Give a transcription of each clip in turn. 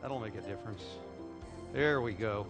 That'll make a difference. There we go.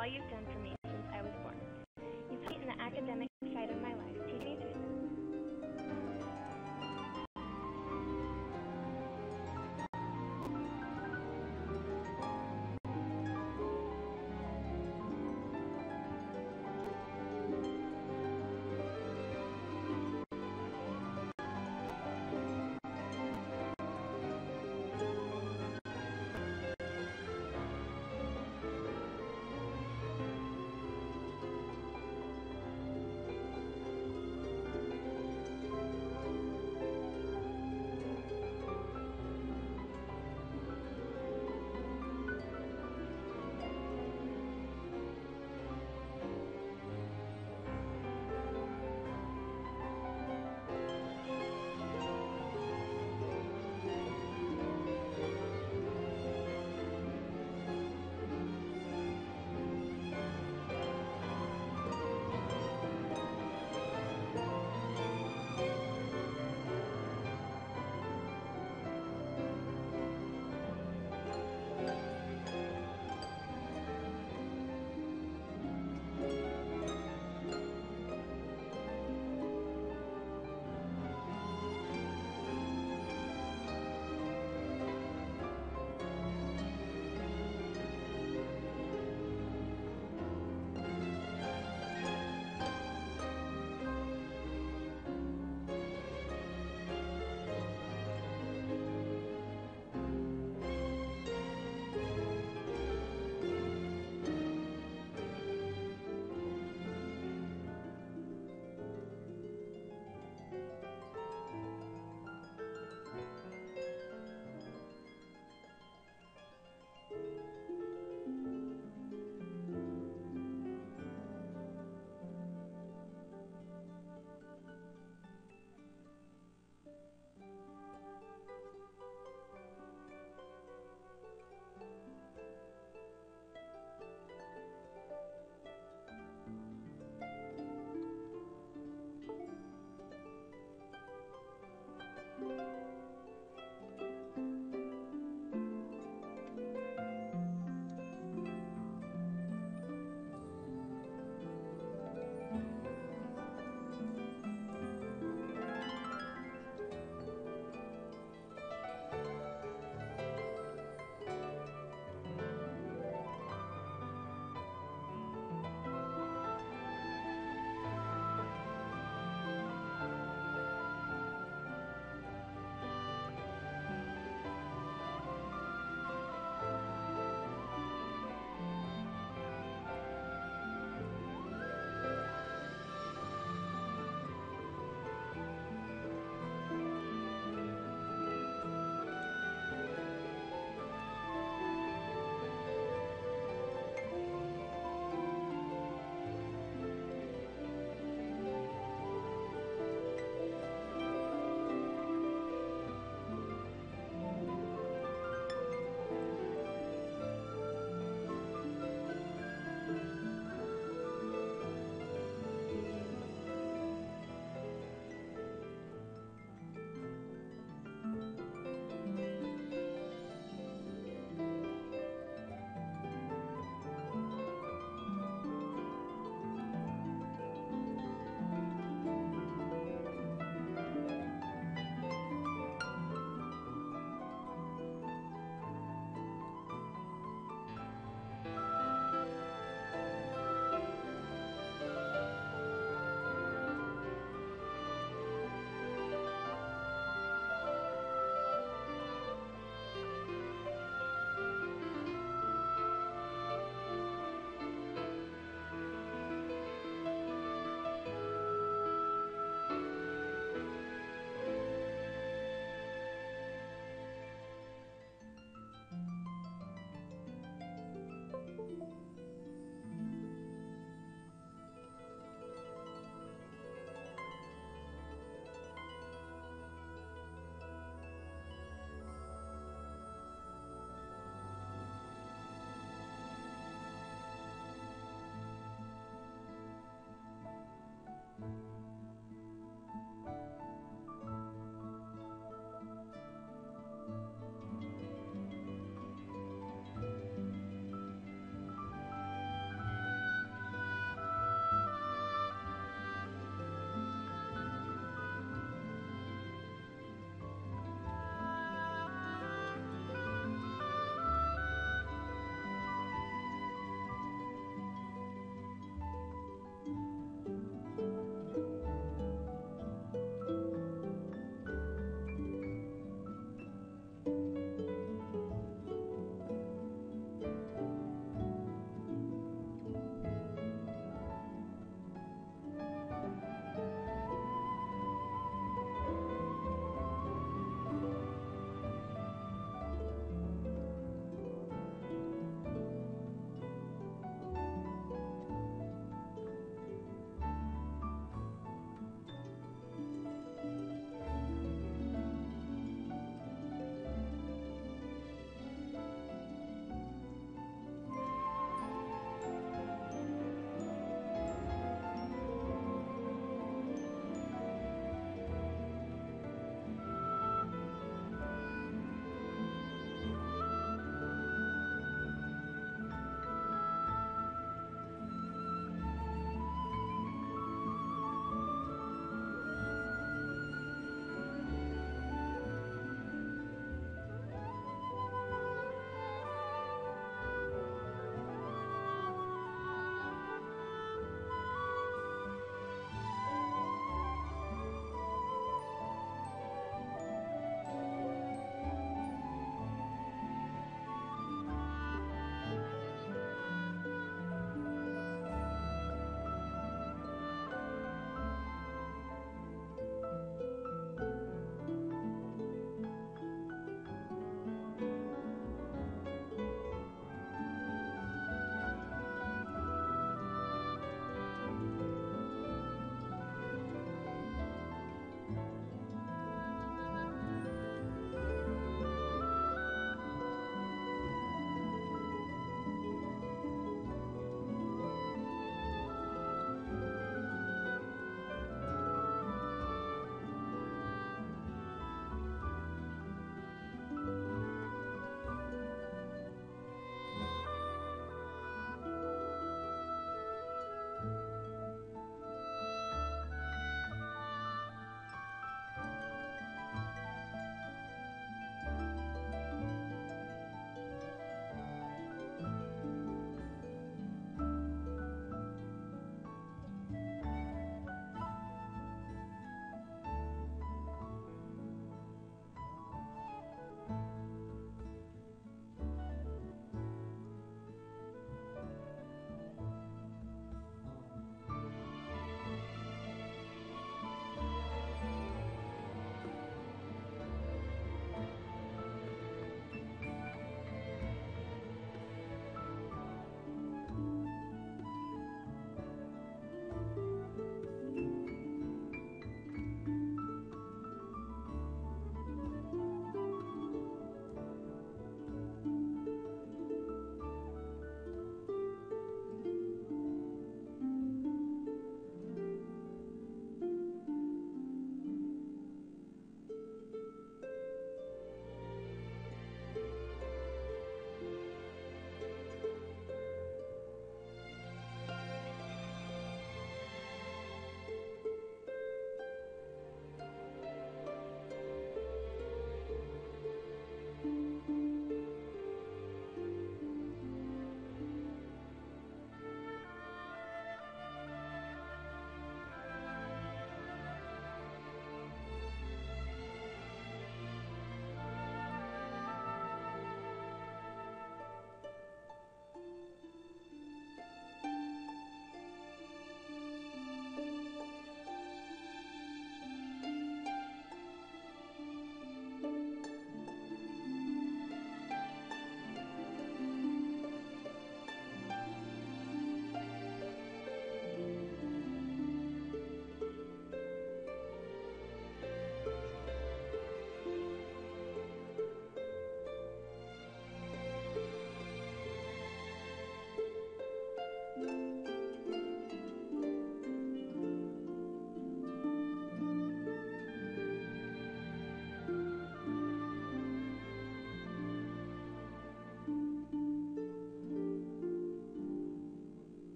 all you've done for me since I was born. You've taken the academic side of my life, teaching me through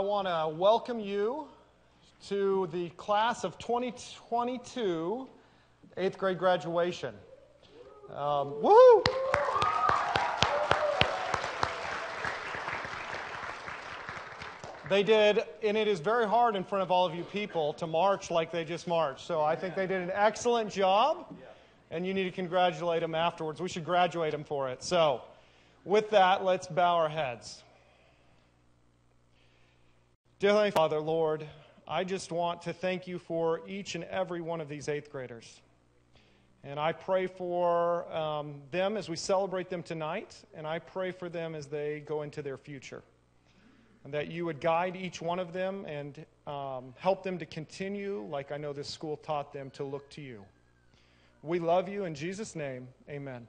I want to welcome you to the class of 2022 8th grade graduation. Woohoo! They did, and it is very hard in front of all of you people to march like they just marched. So I think they did an excellent job, and you need to congratulate them afterwards. We should graduate them for it. So with that, let's bow our heads. Dear Heavenly Father, Lord, I just want to thank you for each and every one of these 8th graders. And I pray for them as we celebrate them tonight, and I pray for them as they go into their future. And that you would guide each one of them and help them to continue, like I know this school taught them, to look to you. We love you. In Jesus' name, amen.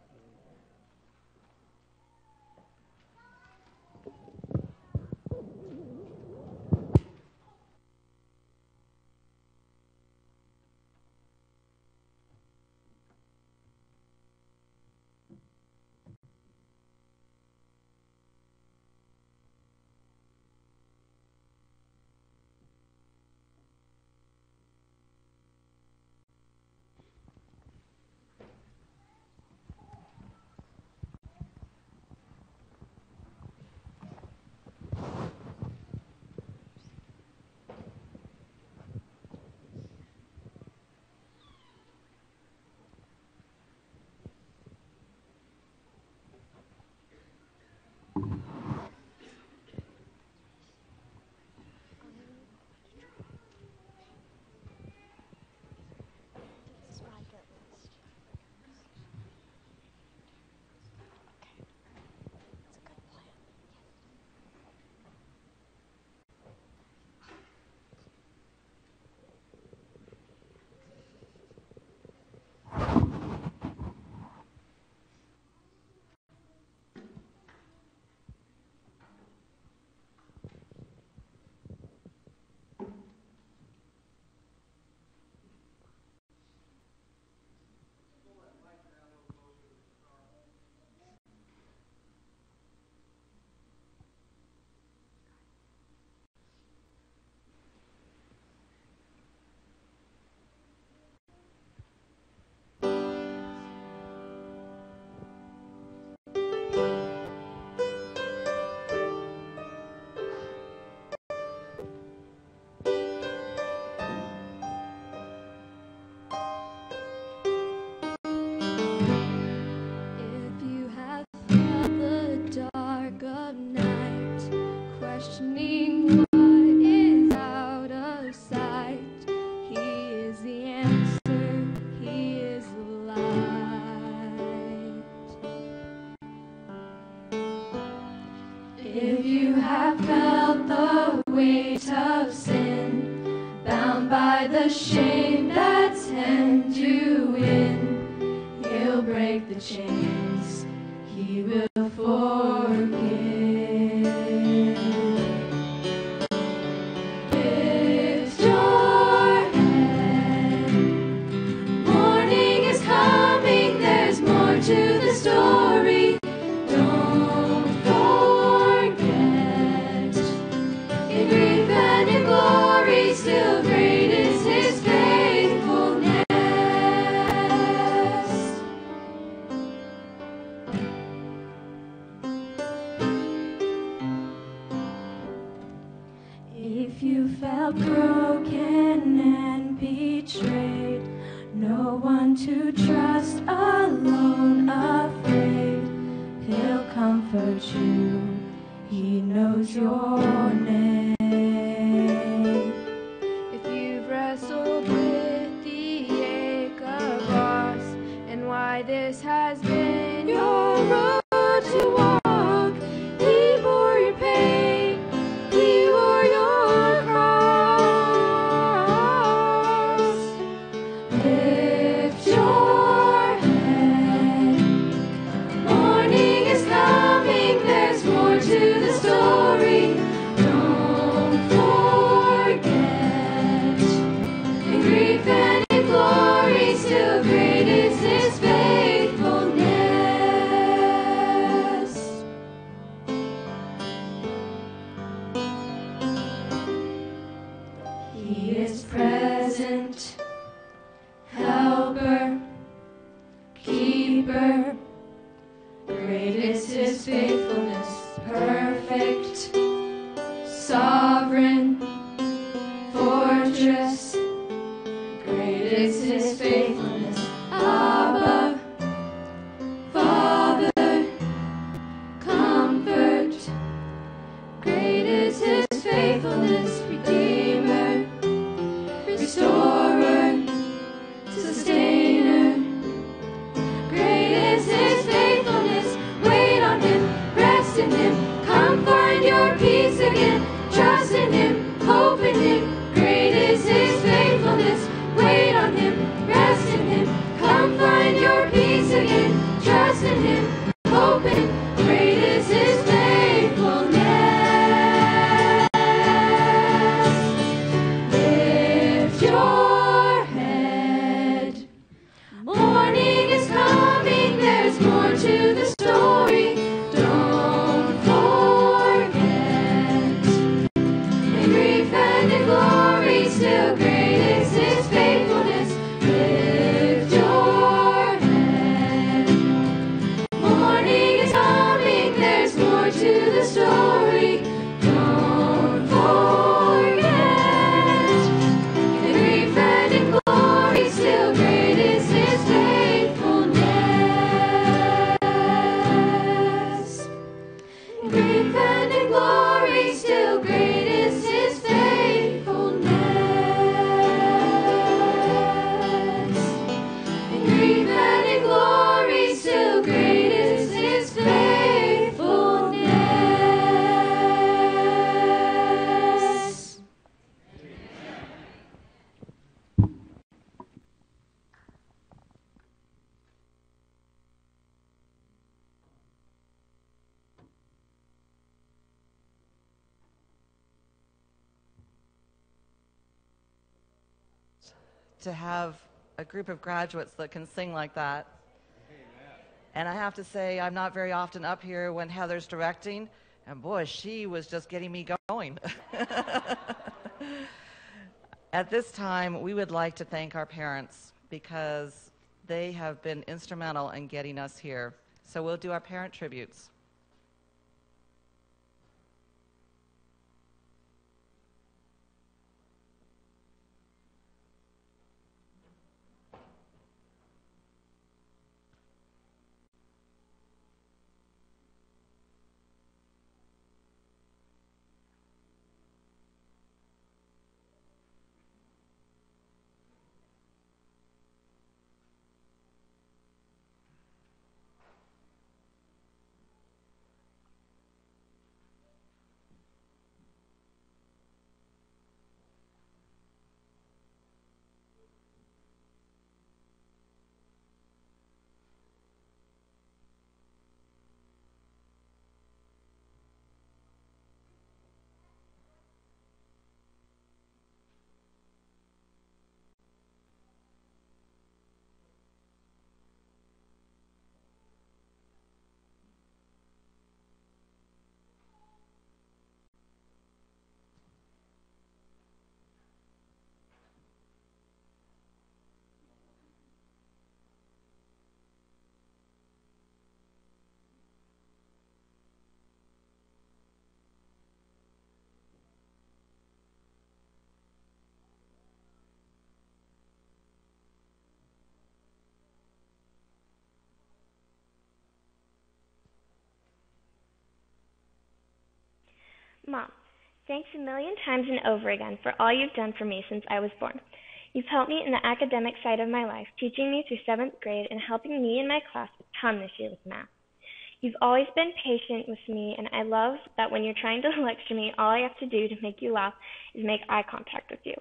Questioning what is out of sight. He is the answer, He is the light. If you have felt the weight of sin, bound by the shame that's hemmed you in, He'll break the chains, He will forgive. To the story, don't forget. In grief and in glory, still great is His faithfulness. If you felt broken and betrayed, no one to trust, alone, afraid, He'll comfort you, He knows your name. If you've wrestled with the ache of loss and why this has been your road to walk, He bore your pain, He bore your cross. Lift your head, morning is coming, there's more to the story. Don't forget, in grief and in glory, still great is His faithfulness. perfect, sovereign fortress. Great is his faithfulness, Abba, Father, comfort. Great is his faithfulness, Redeemer, Restorer, Sustainer. Great is his faithfulness, wait on him, rest in him, come find your peace again, trust in him, hope in him. Great is his faithfulness, wait on him, rest in him, come find your peace again, trust in him, hope in him. Great is his faithfulness. Lift your head. Morning is coming, there's more to the story. Don't forget. In grief and in glory, still great is his faithfulness. Lift your head. Morning is coming, there's more to the story. Don't forget. In grief and in glory, still great is his faithfulness. In grief and in glory, still great is his faithfulness. In grief and in glory, still great is his faithfulness. To have a group of graduates that can sing like that. And I have to say, I'm not very often up here when Heather's directing, and boy, she was just getting me going. At this time, we would like to thank our parents because they have been instrumental in getting us here. So we'll do our parent tributes. Mom, thanks a million times and over again for all you've done for me since I was born. You've helped me in the academic side of my life, teaching me through 7th grade and helping me and my class a ton this year with math. You've always been patient with me, and I love that when you're trying to lecture me, all I have to do to make you laugh is make eye contact with you.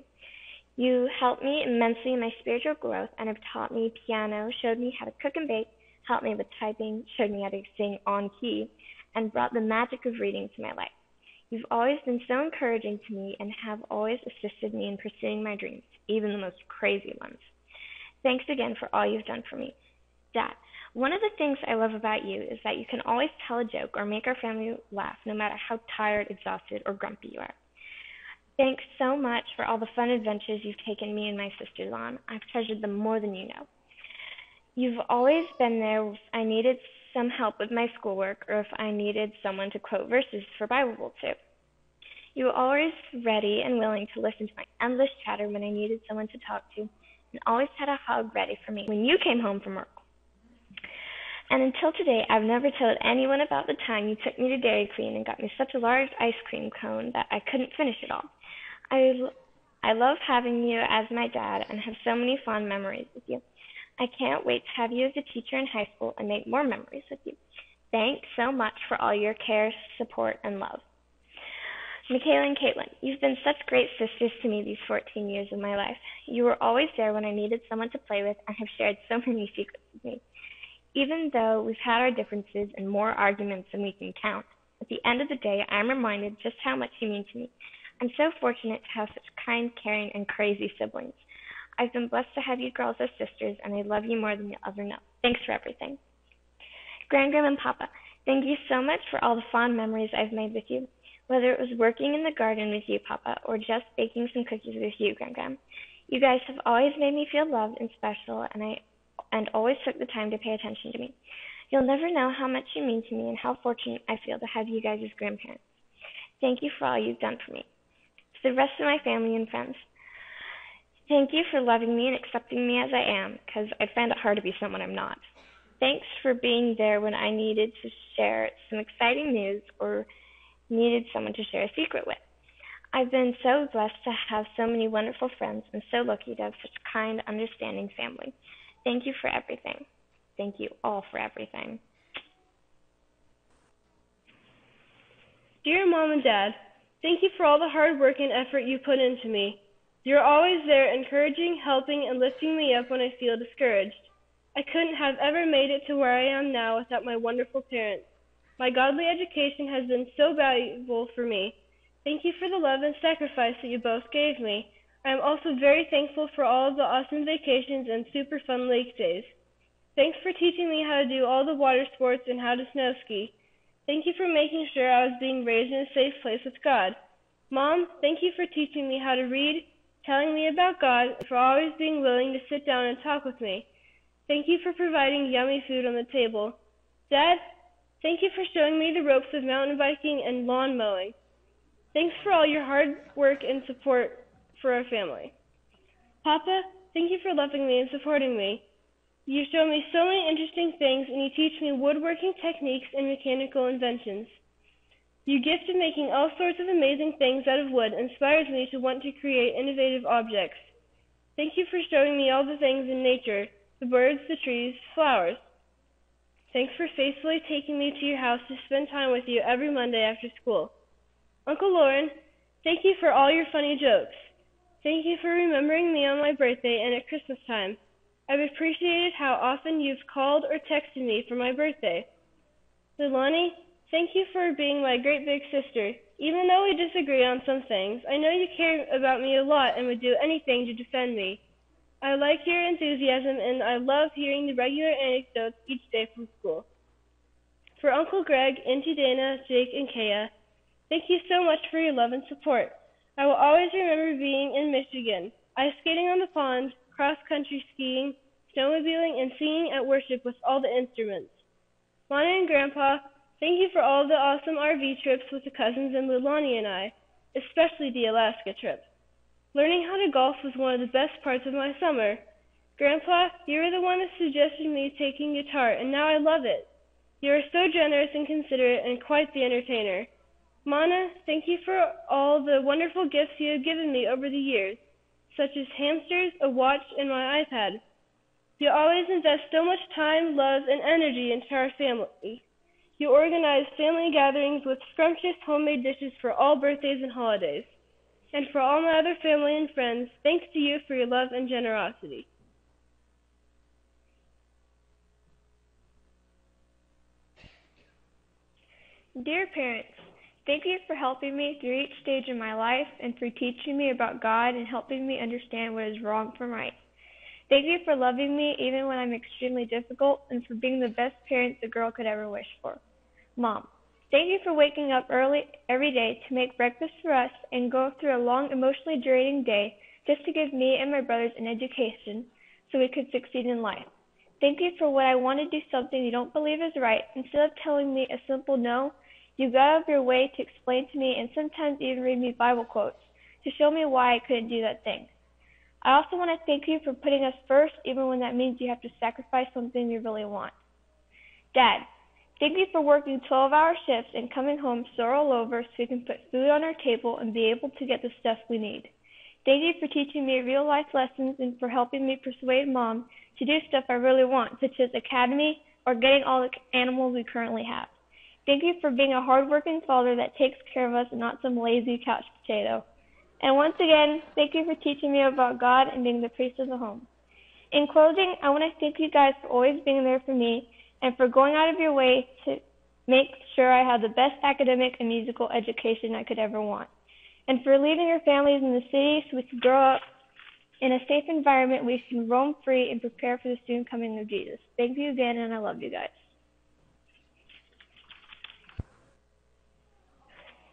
You helped me immensely in my spiritual growth and have taught me piano, showed me how to cook and bake, helped me with typing, showed me how to sing on key, and brought the magic of reading to my life. You've always been so encouraging to me and have always assisted me in pursuing my dreams, even the most crazy ones. Thanks again for all you've done for me. Dad, one of the things I love about you is that you can always tell a joke or make our family laugh no matter how tired, exhausted, or grumpy you are. Thanks so much for all the fun adventures you've taken me and my sisters on. I've treasured them more than you know. You've always been there if I needed some help with my schoolwork or if I needed someone to quote verses for Bible Bowl to. You were always ready and willing to listen to my endless chatter when I needed someone to talk to, and always had a hug ready for me when you came home from work. And until today, I've never told anyone about the time you took me to Dairy Queen and got me such a large ice cream cone that I couldn't finish it all. I love having you as my dad and have so many fond memories with you. I can't wait to have you as a teacher in high school and make more memories with you. Thanks so much for all your care, support, and love. Michaela and Caitlin, you've been such great sisters to me these 14 years of my life. You were always there when I needed someone to play with and have shared so many secrets with me. Even though we've had our differences and more arguments than we can count, at the end of the day, I'm reminded just how much you mean to me. I'm so fortunate to have such kind, caring, and crazy siblings. I've been blessed to have you girls as sisters, and I love you more than you'll ever know. Thanks for everything. Grandma and Papa, thank you so much for all the fond memories I've made with you. Whether it was working in the garden with you, Papa, or just baking some cookies with you, Grandma. You guys have always made me feel loved and special, and always took the time to pay attention to me. You'll never know how much you mean to me and how fortunate I feel to have you guys as grandparents. Thank you for all you've done for me. To the rest of my family and friends, thank you for loving me and accepting me as I am, because I find it hard to be someone I'm not. Thanks for being there when I needed to share some exciting news or needed someone to share a secret with. I've been so blessed to have so many wonderful friends and so lucky to have such a kind, understanding family. Thank you for everything. Thank you all for everything. Dear Mom and Dad, thank you for all the hard work and effort you put into me. You're always there encouraging, helping, and lifting me up when I feel discouraged. I couldn't have ever made it to where I am now without my wonderful parents. My godly education has been so valuable for me. Thank you for the love and sacrifice that you both gave me. I am also very thankful for all of the awesome vacations and super fun lake days. Thanks for teaching me how to do all the water sports and how to snow ski. Thank you for making sure I was being raised in a safe place with God. Mom, thank you for teaching me how to read, telling me about God, and for always being willing to sit down and talk with me. Thank you for providing yummy food on the table. Dad, thank you for showing me the ropes of mountain biking and lawn mowing. Thanks for all your hard work and support for our family. Papa, thank you for loving me and supporting me. You show me so many interesting things and you teach me woodworking techniques and mechanical inventions. Your gift of making all sorts of amazing things out of wood inspires me to want to create innovative objects. Thank you for showing me all the things in nature, the birds, the trees, flowers. Thanks for faithfully taking me to your house to spend time with you every Monday after school. Uncle Lauren, thank you for all your funny jokes. Thank you for remembering me on my birthday and at Christmas time. I've appreciated how often you've called or texted me for my birthday. Leilani, thank you for being my great big sister. Even though we disagree on some things, I know you care about me a lot and would do anything to defend me. I like your enthusiasm and I love hearing the regular anecdotes each day from school. For Uncle Greg, Auntie Dana, Jake, and Kaya, thank you so much for your love and support. I will always remember being in Michigan, ice skating on the pond, cross-country skiing, snowmobiling, and singing at worship with all the instruments. Mama and Grandpa, thank you for all the awesome RV trips with the cousins and Leilani and I, especially the Alaska trip. Learning how to golf was one of the best parts of my summer. Grandpa, you were the one that suggested me taking guitar, and now I love it. You are so generous and considerate and quite the entertainer. Mana, thank you for all the wonderful gifts you have given me over the years, such as hamsters, a watch, and my iPad. You always invest so much time, love, and energy into our family. You organize family gatherings with scrumptious homemade dishes for all birthdays and holidays. And for all my other family and friends, thanks to you for your love and generosity. Dear parents, thank you for helping me through each stage of my life and for teaching me about God and helping me understand what is wrong from right. Thank you for loving me even when I'm extremely difficult and for being the best parent a girl could ever wish for. Mom, thank you for waking up early every day to make breakfast for us and go through a long, emotionally draining day just to give me and my brothers an education so we could succeed in life. Thank you for when I want to do something you don't believe is right. Instead of telling me a simple no, you go out of your way to explain to me and sometimes even read me Bible quotes to show me why I couldn't do that thing. I also want to thank you for putting us first, even when that means you have to sacrifice something you really want. Dad, thank you for working 12-hour shifts and coming home sore all over so we can put food on our table and be able to get the stuff we need. Thank you for teaching me real-life lessons and for helping me persuade Mom to do stuff I really want, such as Academy or getting all the animals we currently have. Thank you for being a hard-working father that takes care of us and not some lazy couch potato. And once again, thank you for teaching me about God and being the priest of the home. In closing, I want to thank you guys for always being there for me and for going out of your way to make sure I had the best academic and musical education I could ever want. And for leaving your families in the city so we could grow up in a safe environment where we can roam free and prepare for the soon coming of Jesus. Thank you again, and I love you guys.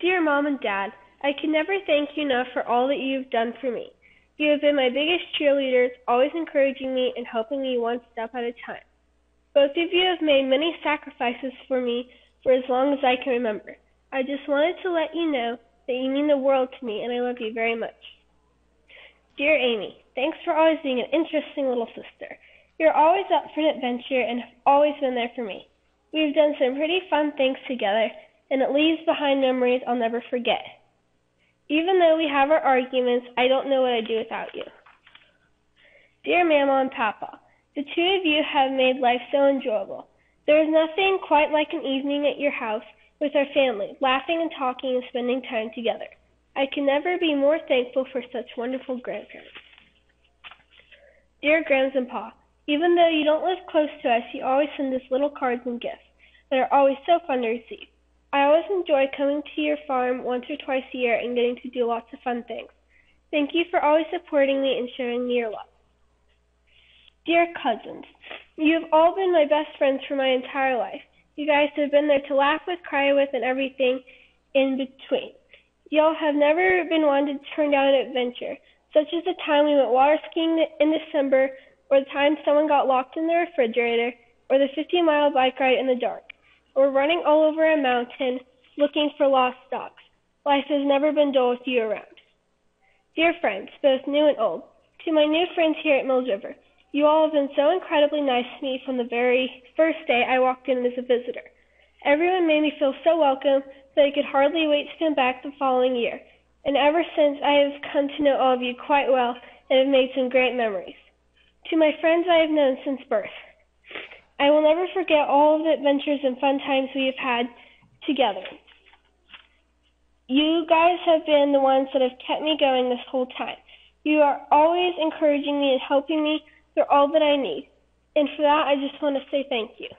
Dear Mom and Dad, I can never thank you enough for all that you've done for me. You have been my biggest cheerleaders, always encouraging me and helping me one step at a time. Both of you have made many sacrifices for me for as long as I can remember. I just wanted to let you know that you mean the world to me, and I love you very much. Dear Amy, thanks for always being an interesting little sister. You're always up for an adventure and have always been there for me. We've done some pretty fun things together, and it leaves behind memories I'll never forget. Even though we have our arguments, I don't know what I'd do without you. Dear Mama and Papa, the two of you have made life so enjoyable. There is nothing quite like an evening at your house with our family, laughing and talking and spending time together. I can never be more thankful for such wonderful grandparents. Dear Grams and Pa, even though you don't live close to us, you always send us little cards and gifts that are always so fun to receive. I always enjoy coming to your farm once or twice a year and getting to do lots of fun things. Thank you for always supporting me and showing me your love. Dear cousins, you have all been my best friends for my entire life. You guys have been there to laugh with, cry with, and everything in between. Y'all have never been one to turn down an adventure, such as the time we went water skiing in December, or the time someone got locked in the refrigerator, or the 50-mile bike ride in the dark, or running all over a mountain looking for lost dogs. Life has never been dull with you around. Dear friends, both new and old, to my new friends here at Mills River, you all have been so incredibly nice to me from the very first day I walked in as a visitor. Everyone made me feel so welcome that I could hardly wait to come back the following year. And ever since, I have come to know all of you quite well and have made some great memories. To my friends I have known since birth, I will never forget all of the adventures and fun times we have had together. You guys have been the ones that have kept me going this whole time. You are always encouraging me and helping me through all that I need. And for that, I just want to say thank you.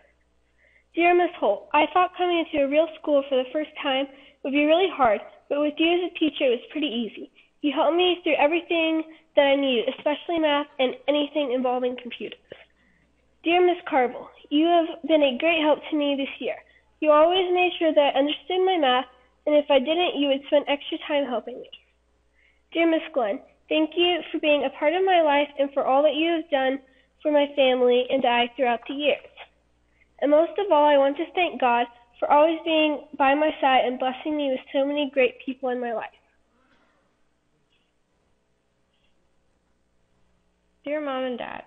Dear Miss Holt, I thought coming into a real school for the first time would be really hard, but with you as a teacher, it was pretty easy. You helped me through everything that I needed, especially math and anything involving computers. Dear Miss Carville, you have been a great help to me this year. You always made sure that I understood my math, and if I didn't, you would spend extra time helping me. Dear Miss Glenn, thank you for being a part of my life and for all that you have done for my family and I throughout the years. And most of all, I want to thank God for always being by my side and blessing me with so many great people in my life. Dear Mom and Dad,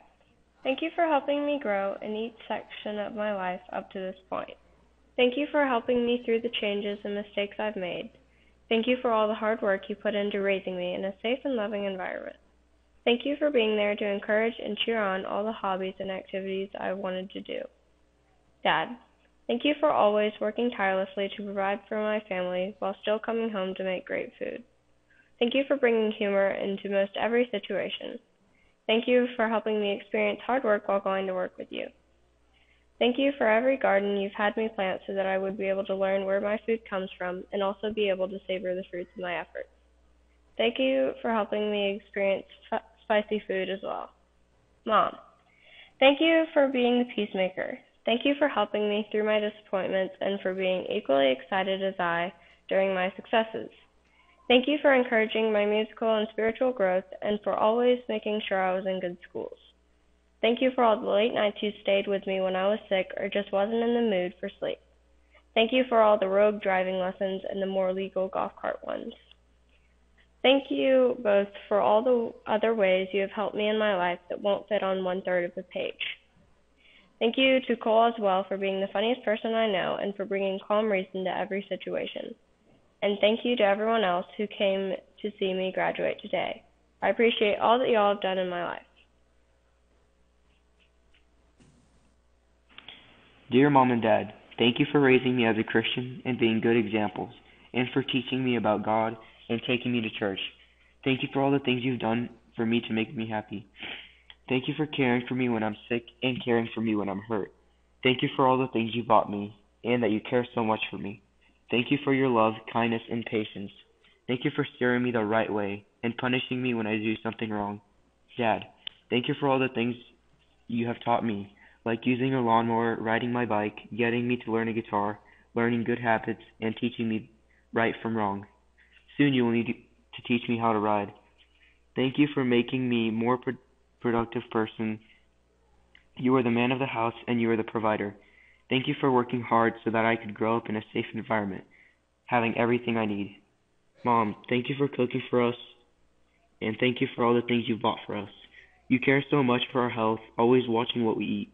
thank you for helping me grow in each section of my life up to this point. Thank you for helping me through the changes and mistakes I've made. Thank you for all the hard work you put into raising me in a safe and loving environment. Thank you for being there to encourage and cheer on all the hobbies and activities I wanted to do. Dad, thank you for always working tirelessly to provide for my family while still coming home to make great food. Thank you for bringing humor into most every situation. Thank you for helping me experience hard work while going to work with you. Thank you for every garden you've had me plant so that I would be able to learn where my food comes from and also be able to savor the fruits of my efforts. Thank you for helping me experience spicy food as well. Mom, thank you for being the peacemaker. Thank you for helping me through my disappointments and for being equally excited as I during my successes. Thank you for encouraging my musical and spiritual growth and for always making sure I was in good schools. Thank you for all the late nights you stayed with me when I was sick or just wasn't in the mood for sleep. Thank you for all the rogue driving lessons and the more legal golf cart ones. Thank you both for all the other ways you have helped me in my life that won't fit on 1/3 of the page. Thank you to Cole as well for being the funniest person I know and for bringing calm reason to every situation. And thank you to everyone else who came to see me graduate today. I appreciate all that y'all have done in my life. Dear Mom and Dad, thank you for raising me as a Christian and being good examples, and for teaching me about God and taking me to church. Thank you for all the things you've done for me to make me happy. Thank you for caring for me when I'm sick and caring for me when I'm hurt. Thank you for all the things you bought me and that you care so much for me. Thank you for your love, kindness, and patience. Thank you for steering me the right way and punishing me when I do something wrong. Dad, thank you for all the things you have taught me, like using a lawnmower, riding my bike, getting me to learn a guitar, learning good habits, and teaching me right from wrong. Soon you will need to teach me how to ride. Thank you for making me a more productive person. You are the man of the house and you are the provider. Thank you for working hard so that I could grow up in a safe environment, having everything I need. Mom, thank you for cooking for us, and thank you for all the things you bought for us. You care so much for our health, always watching what we eat.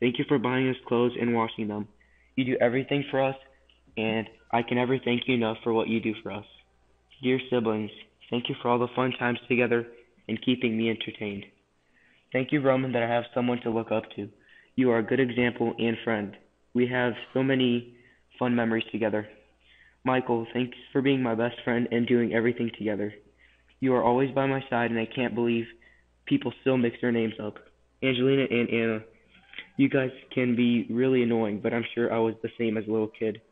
Thank you for buying us clothes and washing them. You do everything for us, and I can never thank you enough for what you do for us. Dear siblings, thank you for all the fun times together and keeping me entertained. Thank you, Roman, that I have someone to look up to. You are a good example and friend. We have so many fun memories together. Michael, thanks for being my best friend and doing everything together. You are always by my side, and I can't believe people still mix their names up. Angelina and Anna, you guys can be really annoying, but I'm sure I was the same as a little kid.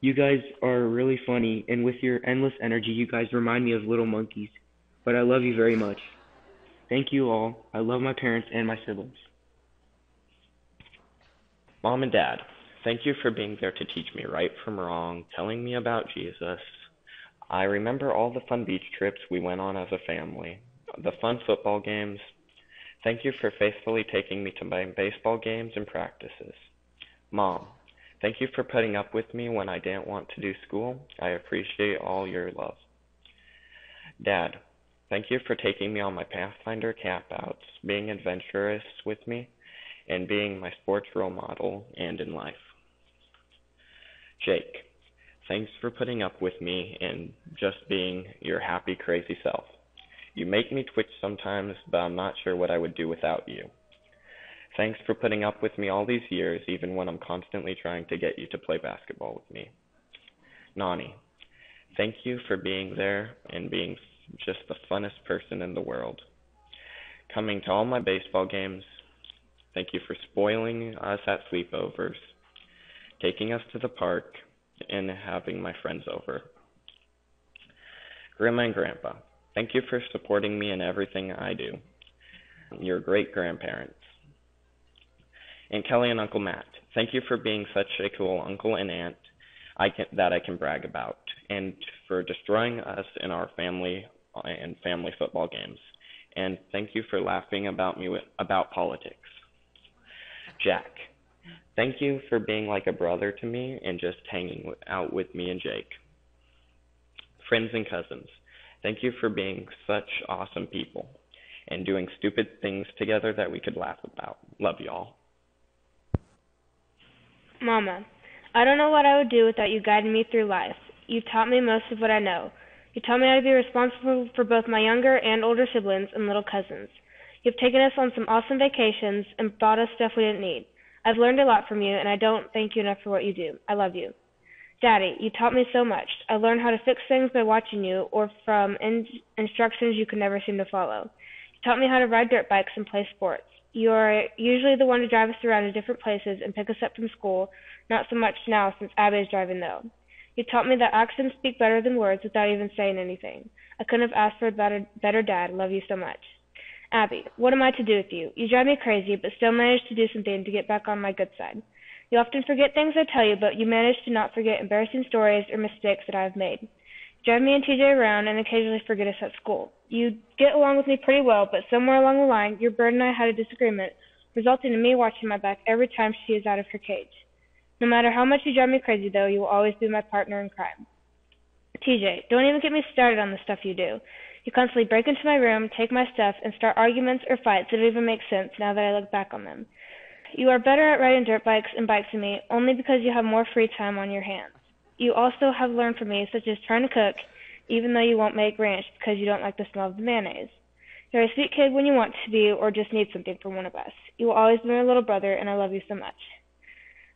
You guys are really funny, and with your endless energy, you guys remind me of little monkeys. But I love you very much. Thank you all. I love my parents and my siblings. Mom and Dad, thank you for being there to teach me right from wrong, telling me about Jesus. I remember all the fun beach trips we went on as a family, the fun football games. Thank you for faithfully taking me to my baseball games and practices. Mom, thank you for putting up with me when I didn't want to do school. I appreciate all your love. Dad, thank you for taking me on my Pathfinder campouts, being adventurous with me, and being my sports role model and in life. Jake, thanks for putting up with me and just being your happy, crazy self. You make me twitch sometimes, but I'm not sure what I would do without you. Thanks for putting up with me all these years, even when I'm constantly trying to get you to play basketball with me. Nani, thank you for being there and being just the funnest person in the world. Coming to all my baseball games, thank you for spoiling us at sleepovers, taking us to the park, and having my friends over. Grandma and Grandpa, thank you for supporting me in everything I do. Your great grandparents. And Kelly and Uncle Matt, thank you for being such a cool uncle and aunt that I can brag about, and for destroying us in our family and family football games. And thank you for laughing about me about politics. Jack, thank you for being like a brother to me and just hanging out with me and Jake. Friends and cousins, thank you for being such awesome people and doing stupid things together that we could laugh about. Love y'all. Mama, I don't know what I would do without you guiding me through life. You've taught me most of what I know. You taught me how to be responsible for both my younger and older siblings and little cousins. You've taken us on some awesome vacations and bought us stuff we didn't need. I've learned a lot from you, and I don't thank you enough for what you do. I love you. Daddy, you taught me so much. I learned how to fix things by watching you or from instructions you could never seem to follow. You taught me how to ride dirt bikes and play sports. You are usually the one to drive us around to different places and pick us up from school, not so much now since Abby is driving though. You taught me that actions speak better than words without even saying anything. I couldn't have asked for a better dad. Love you so much. Abby, what am I to do with you? You drive me crazy, but still manage to do something to get back on my good side. You often forget things I tell you, but you manage to not forget embarrassing stories or mistakes that I have made. You drive me and TJ around, and occasionally forget us at school. You get along with me pretty well, but somewhere along the line, your bird and I had a disagreement, resulting in me watching my back every time she is out of her cage. No matter how much you drive me crazy, though, you will always be my partner in crime. TJ, don't even get me started on the stuff you do. You constantly break into my room, take my stuff, and start arguments or fights that don't even make sense now that I look back on them. You are better at riding dirt bikes and bikes than me, only because you have more free time on your hands. You also have learned from me, such as trying to cook, even though you won't make ranch because you don't like the smell of the mayonnaise. You're a sweet kid when you want to be or just need something from one of us. You will always be my little brother, and I love you so much.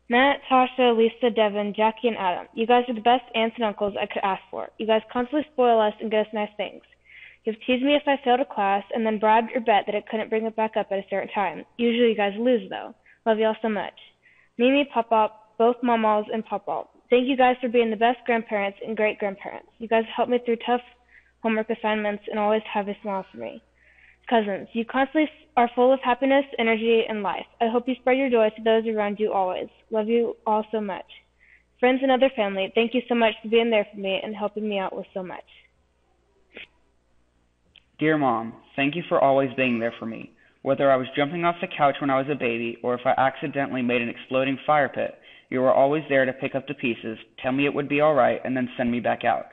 Matt, Tasha, Lisa, Devin, Jackie, and Adam. You guys are the best aunts and uncles I could ask for. You guys constantly spoil us and get us nice things. You've teased me if I failed a class and then bribed or bet that I couldn't bring it back up at a certain time. Usually you guys lose, though. Love y'all so much. Mimi, Pop-Pop, both Mamas, and Pop-Pop. Thank you guys for being the best grandparents and great-grandparents. You guys help me through tough homework assignments and always have a smile for me. Cousins, you constantly are full of happiness, energy, and life. I hope you spread your joy to those around you always. Love you all so much. Friends and other family, thank you so much for being there for me and helping me out with so much. Dear Mom, thank you for always being there for me. Whether I was jumping off the couch when I was a baby or if I accidentally made an exploding fire pit, you were always there to pick up the pieces, tell me it would be all right, and then send me back out.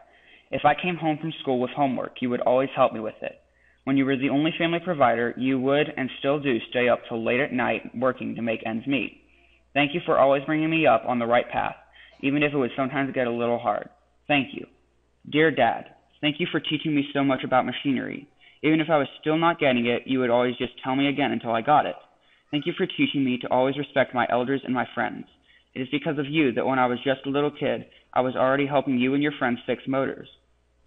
If I came home from school with homework, you would always help me with it. When you were the only family provider, you would and still do stay up till late at night working to make ends meet. Thank you for always bringing me up on the right path, even if it would sometimes get a little hard. Thank you. Dear Dad, thank you for teaching me so much about machinery. Even if I was still not getting it, you would always just tell me again until I got it. Thank you for teaching me to always respect my elders and my friends. It is because of you that when I was just a little kid, I was already helping you and your friends fix motors.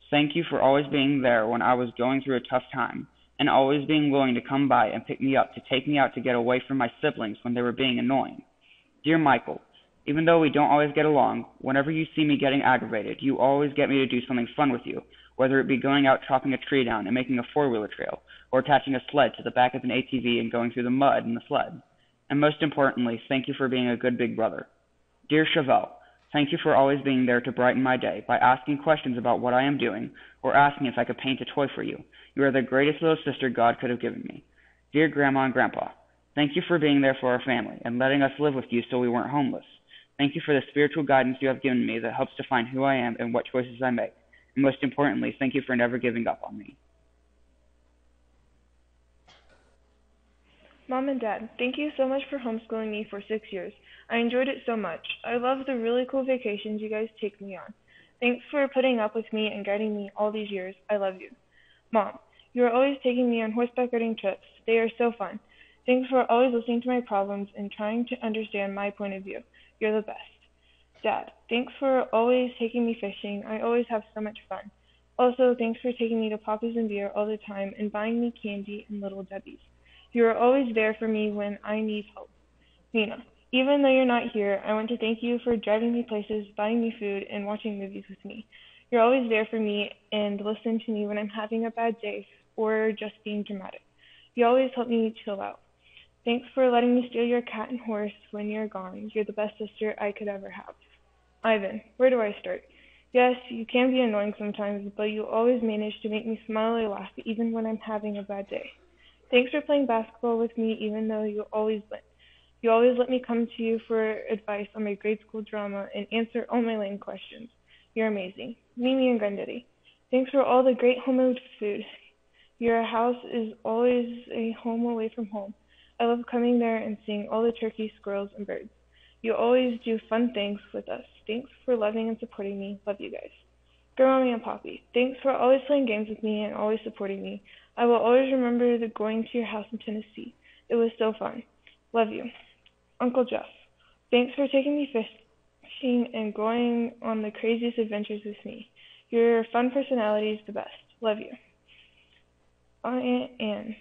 Thank you for always being there when I was going through a tough time, and always being willing to come by and pick me up to take me out to get away from my siblings when they were being annoying. Dear Michael, even though we don't always get along, whenever you see me getting aggravated, you always get me to do something fun with you, whether it be going out chopping a tree down and making a four-wheeler trail, or attaching a sled to the back of an ATV and going through the mud in the sled. And most importantly, thank you for being a good big brother. Dear Chevelle, thank you for always being there to brighten my day by asking questions about what I am doing or asking if I could paint a toy for you. You are the greatest little sister God could have given me. Dear Grandma and Grandpa, thank you for being there for our family and letting us live with you so we weren't homeless. Thank you for the spiritual guidance you have given me that helps define who I am and what choices I make. And most importantly, thank you for never giving up on me. Mom and Dad, thank you so much for homeschooling me for 6 years. I enjoyed it so much. I love the really cool vacations you guys take me on. Thanks for putting up with me and guiding me all these years. I love you. Mom, you are always taking me on horseback riding trips. They are so fun. Thanks for always listening to my problems and trying to understand my point of view. You're the best. Dad, thanks for always taking me fishing. I always have so much fun. Also, thanks for taking me to Papa's and Beer all the time and buying me candy and Little Debbie's. You are always there for me when I need help. Nina, even though you're not here, I want to thank you for driving me places, buying me food, and watching movies with me. You're always there for me and listen to me when I'm having a bad day or just being dramatic. You always help me chill out. Thanks for letting me steal your cat and horse when you're gone. You're the best sister I could ever have. Ivan, where do I start? Yes, you can be annoying sometimes, but you always manage to make me smile or laugh even when I'm having a bad day. Thanks for playing basketball with me even though you always win. You always let me come to you for advice on my grade school drama and answer all my lame questions. You're amazing. Mimi and Granddaddy, thanks for all the great homemade food. Your house is always a home away from home. I love coming there and seeing all the turkeys, squirrels, and birds. You always do fun things with us. Thanks for loving and supporting me. Love you guys. Grandmommy and Poppy, thanks for always playing games with me and always supporting me. I will always remember going to your house in Tennessee. It was so fun. Love you. Uncle Jeff, thanks for taking me fishing and going on the craziest adventures with me. Your fun personality is the best. Love you. Aunt Anne,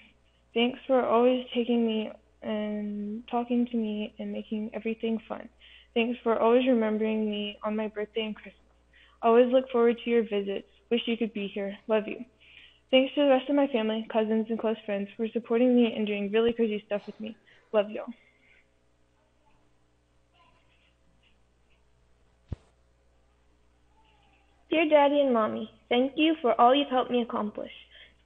thanks for always taking me and talking to me and making everything fun. Thanks for always remembering me on my birthday and Christmas. I always look forward to your visits. Wish you could be here. Love you. Thanks to the rest of my family, cousins, and close friends for supporting me and doing really crazy stuff with me. Love y'all. Dear Dear Daddy and Mommy, thank you for all you've helped me accomplish.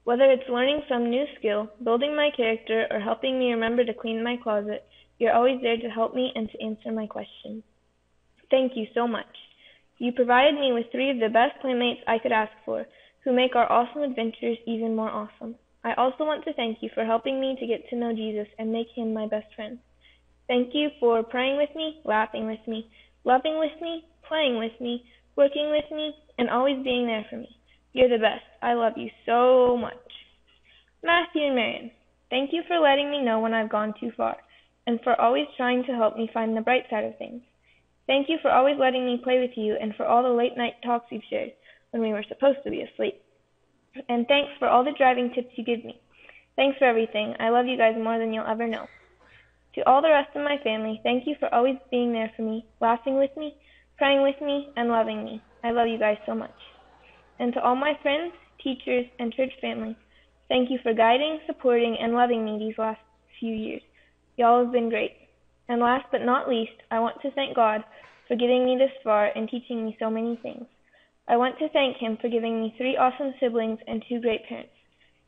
Whether it's learning some new skill, building my character, or helping me remember to clean my closet, you're always there to help me and to answer my questions. Thank you so much. You provided me with 3 of the best playmates I could ask for, who make our awesome adventures even more awesome. I also want to thank you for helping me to get to know Jesus and make him my best friend. Thank you for praying with me, laughing with me, loving with me, playing with me, working with me, and always being there for me. You're the best. I love you so much. Matthew and Marion, thank you for letting me know when I've gone too far, and for always trying to help me find the bright side of things. Thank you for always letting me play with you and for all the late night talks you've shared when we were supposed to be asleep. And thanks for all the driving tips you give me. Thanks for everything. I love you guys more than you'll ever know. To all the rest of my family, thank you for always being there for me, laughing with me, praying with me, and loving me. I love you guys so much. And to all my friends, teachers, and church family, thank you for guiding, supporting, and loving me these last few years. Y'all have been great. And last but not least, I want to thank God for getting me this far and teaching me so many things. I want to thank him for giving me 3 awesome siblings and 2 great parents.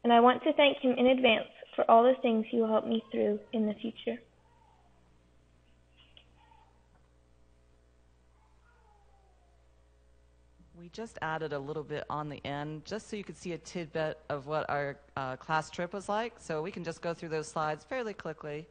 And I want to thank him in advance for all the things he will help me through in the future. We just added a little bit on the end, just so you could see a tidbit of what our class trip was like. So we can just go through those slides fairly quickly.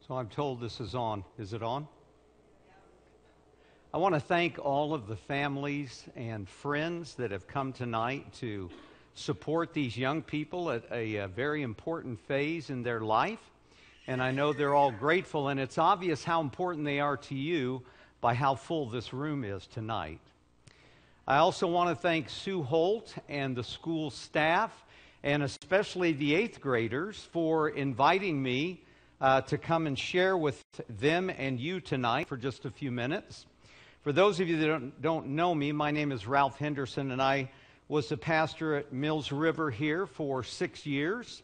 So I'm told this is on. Is it on? I want to thank all of the families and friends that have come tonight to support these young people at a very important phase in their life. And I know they're all grateful, and it's obvious how important they are to you by how full this room is tonight. I also want to thank Sue Holt and the school staff, and especially the 8th graders, for inviting me to come and share with them and you tonight for just a few minutes. For those of you that don't know me, my name is Ralph Henderson, and I was the pastor at Mills River here for 6 years.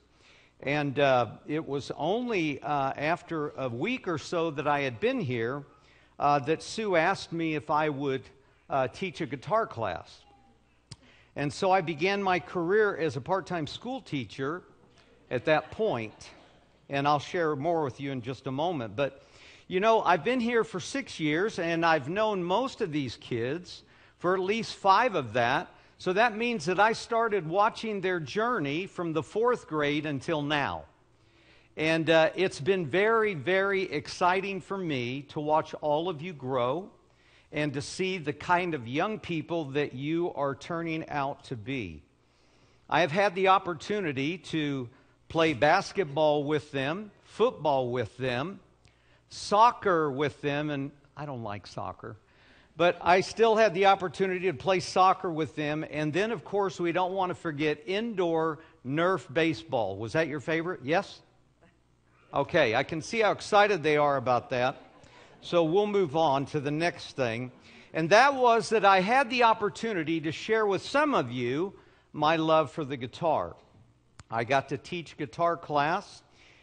And it was only after a week or so that I had been here that Sue asked me if I would teach a guitar class. And so I began my career as a part-time school teacher at that point. And I'll share more with you in just a moment. But, you know, I've been here for 6 years, and I've known most of these kids for at least 5 of that. So that means that I started watching their journey from the 4th grade until now. And it's been very, very exciting for me to watch all of you grow and to see the kind of young people that you are turning out to be. I have had the opportunity to play basketball with them, football with them, soccer with them, and I don't like soccer, but I still had the opportunity to play soccer with them. And then, of course, we don't want to forget indoor Nerf baseball. Was that your favorite? Yes? Okay, I can see how excited they are about that. So we'll move on to the next thing. And that was that I had the opportunity to share with some of you my love for the guitar. I got to teach guitar class,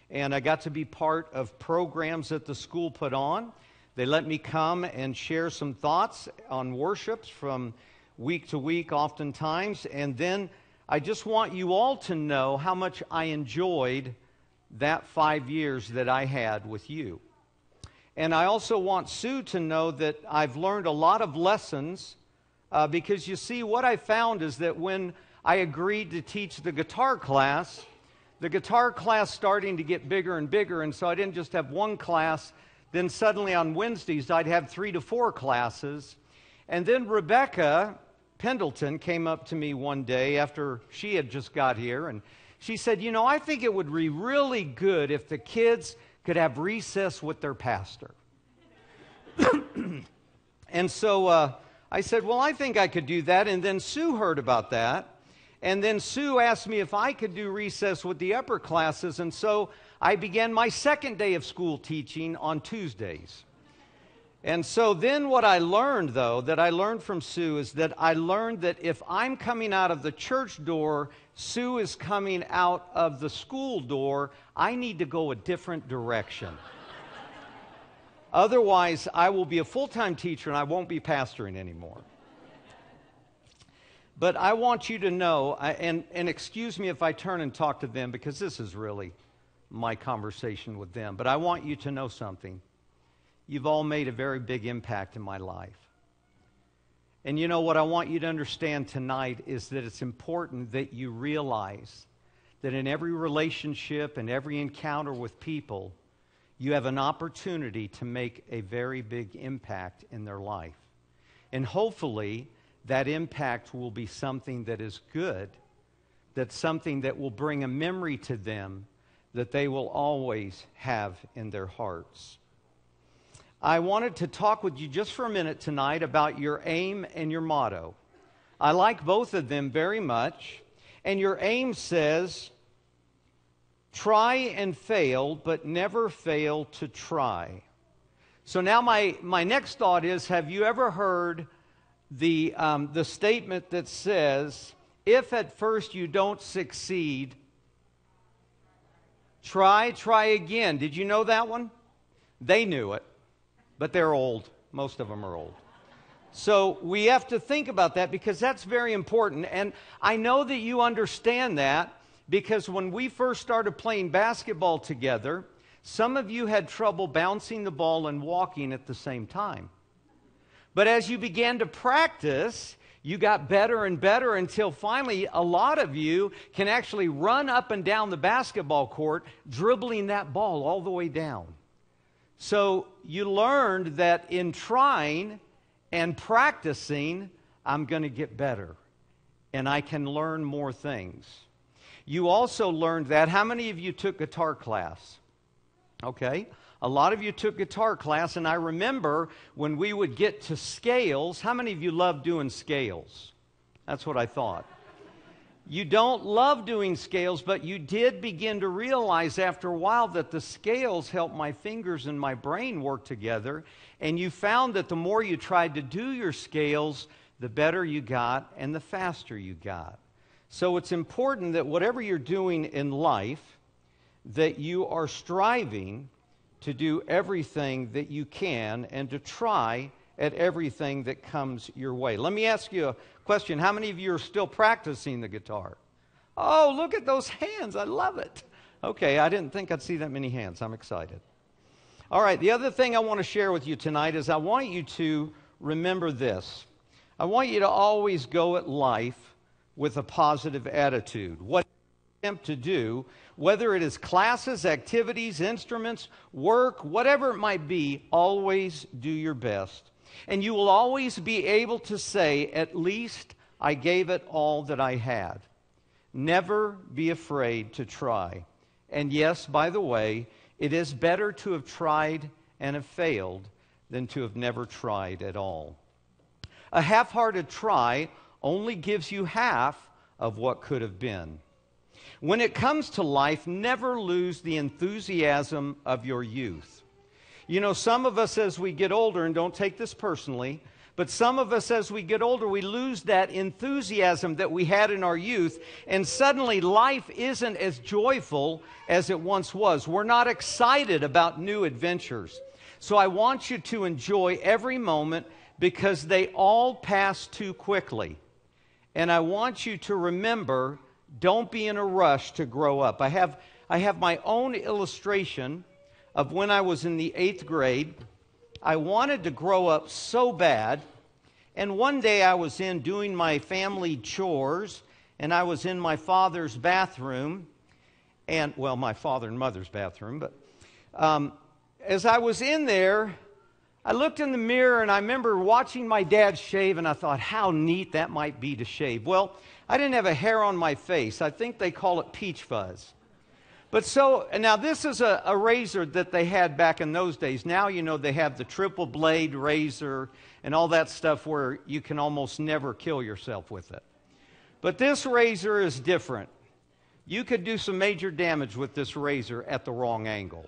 and I got to be part of programs that the school put on. They let me come and share some thoughts on worships from week to week oftentimes. And then I just want you all to know how much I enjoyed that 5 years that I had with you. And I also want Sue to know that I've learned a lot of lessons because you see, what I found is that when I agreed to teach the guitar class starting to get bigger and bigger, and so I didn't just have one class. Then suddenly on Wednesdays, I'd have 3 to 4 classes. And then Rebecca Pendleton came up to me one day after she had just got here, and she said, you know, I think it would be really good if the kids could have recess with their pastor. And so I said, well, I think I could do that. And then Sue heard about that. And then Sue asked me if I could do recess with the upper classes. And so I began my second day of school teaching on Tuesdays. And so then what I learned, though, that I learned from Sue is that I learned that if I'm coming out of the church door, Sue is coming out of the school door, I need to go a different direction. Otherwise, I will be a full-time teacher and I won't be pastoring anymore. But I want you to know, and excuse me if I turn and talk to them, because this is really my conversation with them, but I want you to know something. You've all made a very big impact in my life. And you know what I want you to understand tonight is that it's important that you realize that in every relationship and every encounter with people, you have an opportunity to make a very big impact in their life. And hopefully, that impact will be something that is good, that's something that will bring a memory to them that they will always have in their hearts. I wanted to talk with you just for a minute tonight about your aim and your motto. I like both of them very much. And your aim says, try and fail, but never fail to try. So now my next thought is, have you ever heard the statement that says, if at first you don't succeed, try again. Did you know that one? They knew it, but they're old. Most of them are old. So we have to think about that because that's very important. And I know that you understand that because when we first started playing basketball together, some of you had trouble bouncing the ball and walking at the same time. But as you began to practice, you got better and better until finally a lot of you can actually run up and down the basketball court, dribbling that ball all the way down. So you learned that in trying and practicing, I'm going to get better and I can learn more things. You also learned that. How many of you took guitar class? Okay. A lot of you took guitar class, and I remember when we would get to scales. How many of you love doing scales? That's what I thought. You don't love doing scales, but you did begin to realize after a while that the scales help my fingers and my brain work together, and you found that the more you tried to do your scales, the better you got and the faster you got. So it's important that whatever you're doing in life, that you are striving to do everything that you can and to try at everything that comes your way. Let me ask you a question. How many of you are still practicing the guitar? Oh, look at those hands. I love it. Okay, I didn't think I'd see that many hands. I'm excited. All right, the other thing I want to share with you tonight is I want you to remember this. I want you to always go at life with a positive attitude. What you attempt to do, whether it is classes, activities, instruments, work, whatever it might be, always do your best. And you will always be able to say, at least I gave it all that I had. Never be afraid to try. And yes, by the way, it is better to have tried and have failed than to have never tried at all. A half-hearted try only gives you half of what could have been. When it comes to life, never lose the enthusiasm of your youth. You know, some of us as we get older, and don't take this personally, But some of us, as we get older, we lose that enthusiasm that we had in our youth, and suddenly life isn't as joyful as it once was. We're not excited about new adventures. So I want you to enjoy every moment, because they all pass too quickly. And I want you to remember, don't be in a rush to grow up. I have my own illustration of when I was in the 8th grade. I wanted to grow up so bad, and one day I was in doing my family chores, and I was in my father's bathroom, and, well, my father and mother's bathroom, but as I was in there, I looked in the mirror, and I remember watching my dad shave, and I thought how neat that might be to shave. Well, I didn't have a hair on my face. I think they call it peach fuzz. But so, now this is a razor that they had back in those days. Now, you know, they have the triple blade razor and all that stuff where you can almost never kill yourself with it. But this razor is different. You could do some major damage with this razor at the wrong angle.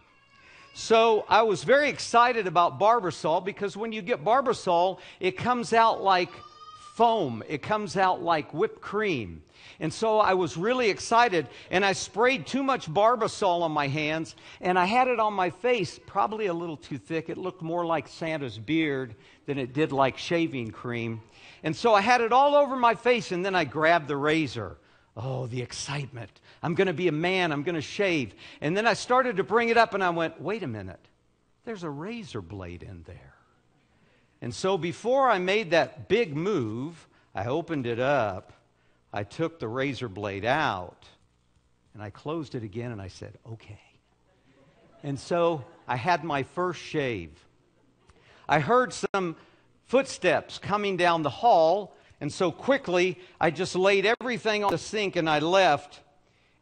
So I was very excited about Barbasol, because when you get Barbasol, it comes out like foam. It comes out like whipped cream. And so I was really excited, and I sprayed too much Barbasol on my hands, and I had it on my face probably a little too thick. It looked more like Santa's beard than it did like shaving cream. And so I had it all over my face, and then I grabbed the razor. Oh, the excitement. I'm going to be a man. I'm going to shave. And then I started to bring it up, and I went, wait a minute. There's a razor blade in there. And so before I made that big move, I opened it up. I took the razor blade out, and I closed it again, and I said, okay. And so I had my first shave. I heard some footsteps coming down the hall, and so quickly I just laid everything on the sink, and I left.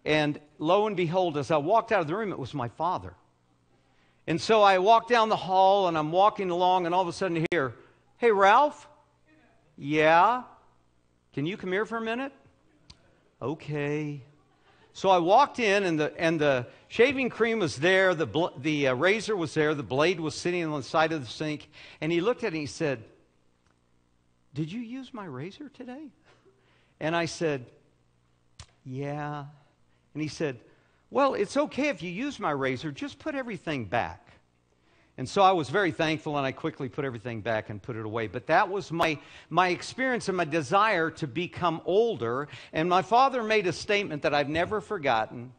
And lo and behold, as I walked out of the room, it was my father. And so I walked down the hall, and I'm walking along, and all of a sudden I hear, hey, Ralph? Yeah? Can you come here for a minute? Okay. So I walked in, and the shaving cream was there, the razor was there, the blade was sitting on the side of the sink, and he looked at it and he said, did you use my razor today? And I said, yeah. And he said, well, it's okay if you use my razor, just put everything back. And so I was very thankful, and I quickly put everything back and put it away. But that was my experience and my desire to become older. And my father made a statement that I've never forgotten,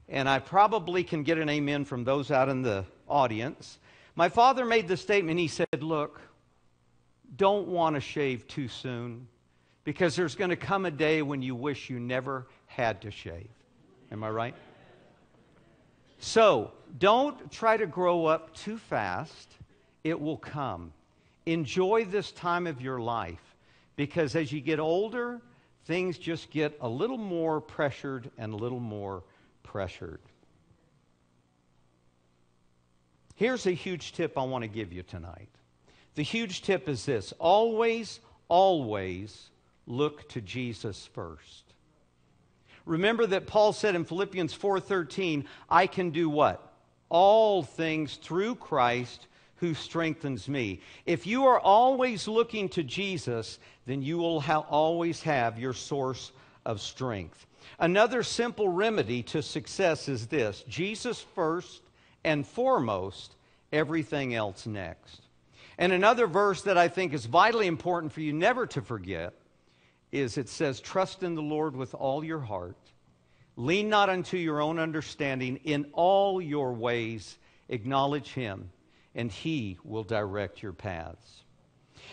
and I probably can get an amen from those out in the audience. My father made the statement, he said, look, don't want to shave too soon, because there's going to come a day when you wish you never had to shave. Am I right? So, don't try to grow up too fast. It will come. Enjoy this time of your life, because as you get older, things just get a little more pressured and a little more pressured. Here's a huge tip I want to give you tonight. The huge tip is this: always, always look to Jesus first. Remember that Paul said in Philippians 4:13, I can do what? All things through Christ who strengthens me. If you are always looking to Jesus, then you will always have your source of strength. Another simple remedy to success is this: Jesus first and foremost, everything else next. And another verse that I think is vitally important for you never to forget is it says, trust in the Lord with all your heart. Lean not unto your own understanding. In all your ways acknowledge Him, and He will direct your paths.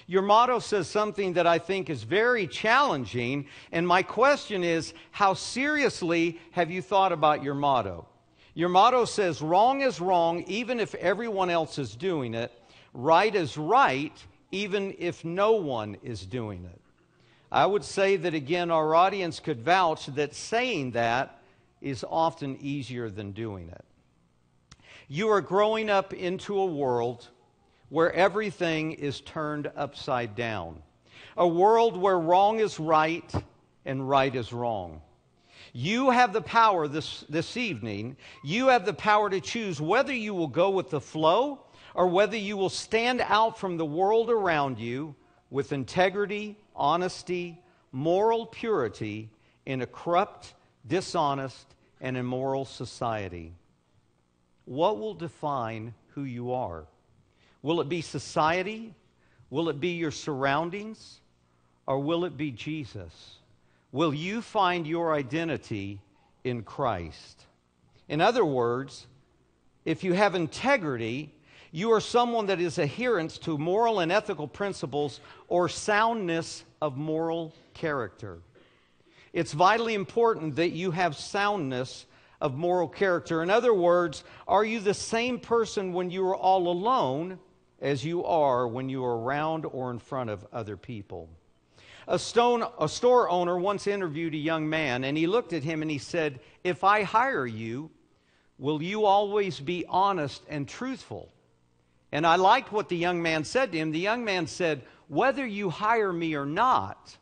Your motto says something that I think is very challenging, and my question is, how seriously have you thought about your motto? Your motto says, wrong is wrong, even if everyone else is doing it. Right is right, even if no one is doing it. I would say that, again, our audience could vouch that saying that is often easier than doing it. You are growing up into a world where everything is turned upside down. A world where wrong is right and right is wrong. You have the power this evening, you have the power to choose whether you will go with the flow or whether you will stand out from the world around you with integrity, honesty, moral purity in a corrupt, dishonest, and immoral society. What will define who you are? Will it be society? Will it be your surroundings? Or will it be Jesus? Will you find your identity in Christ? In other words, if you have integrity, you are someone that is adherent to moral and ethical principles or soundness of moral character. It's vitally important that you have soundness of moral character. In other words, are you the same person when you are all alone as you are when you are around or in front of other people? A store owner once interviewed a young man, and he looked at him and he said, "If I hire you, will you always be honest and truthful?" And I liked what the young man said to him. The young man said, "Whether you hire me or not,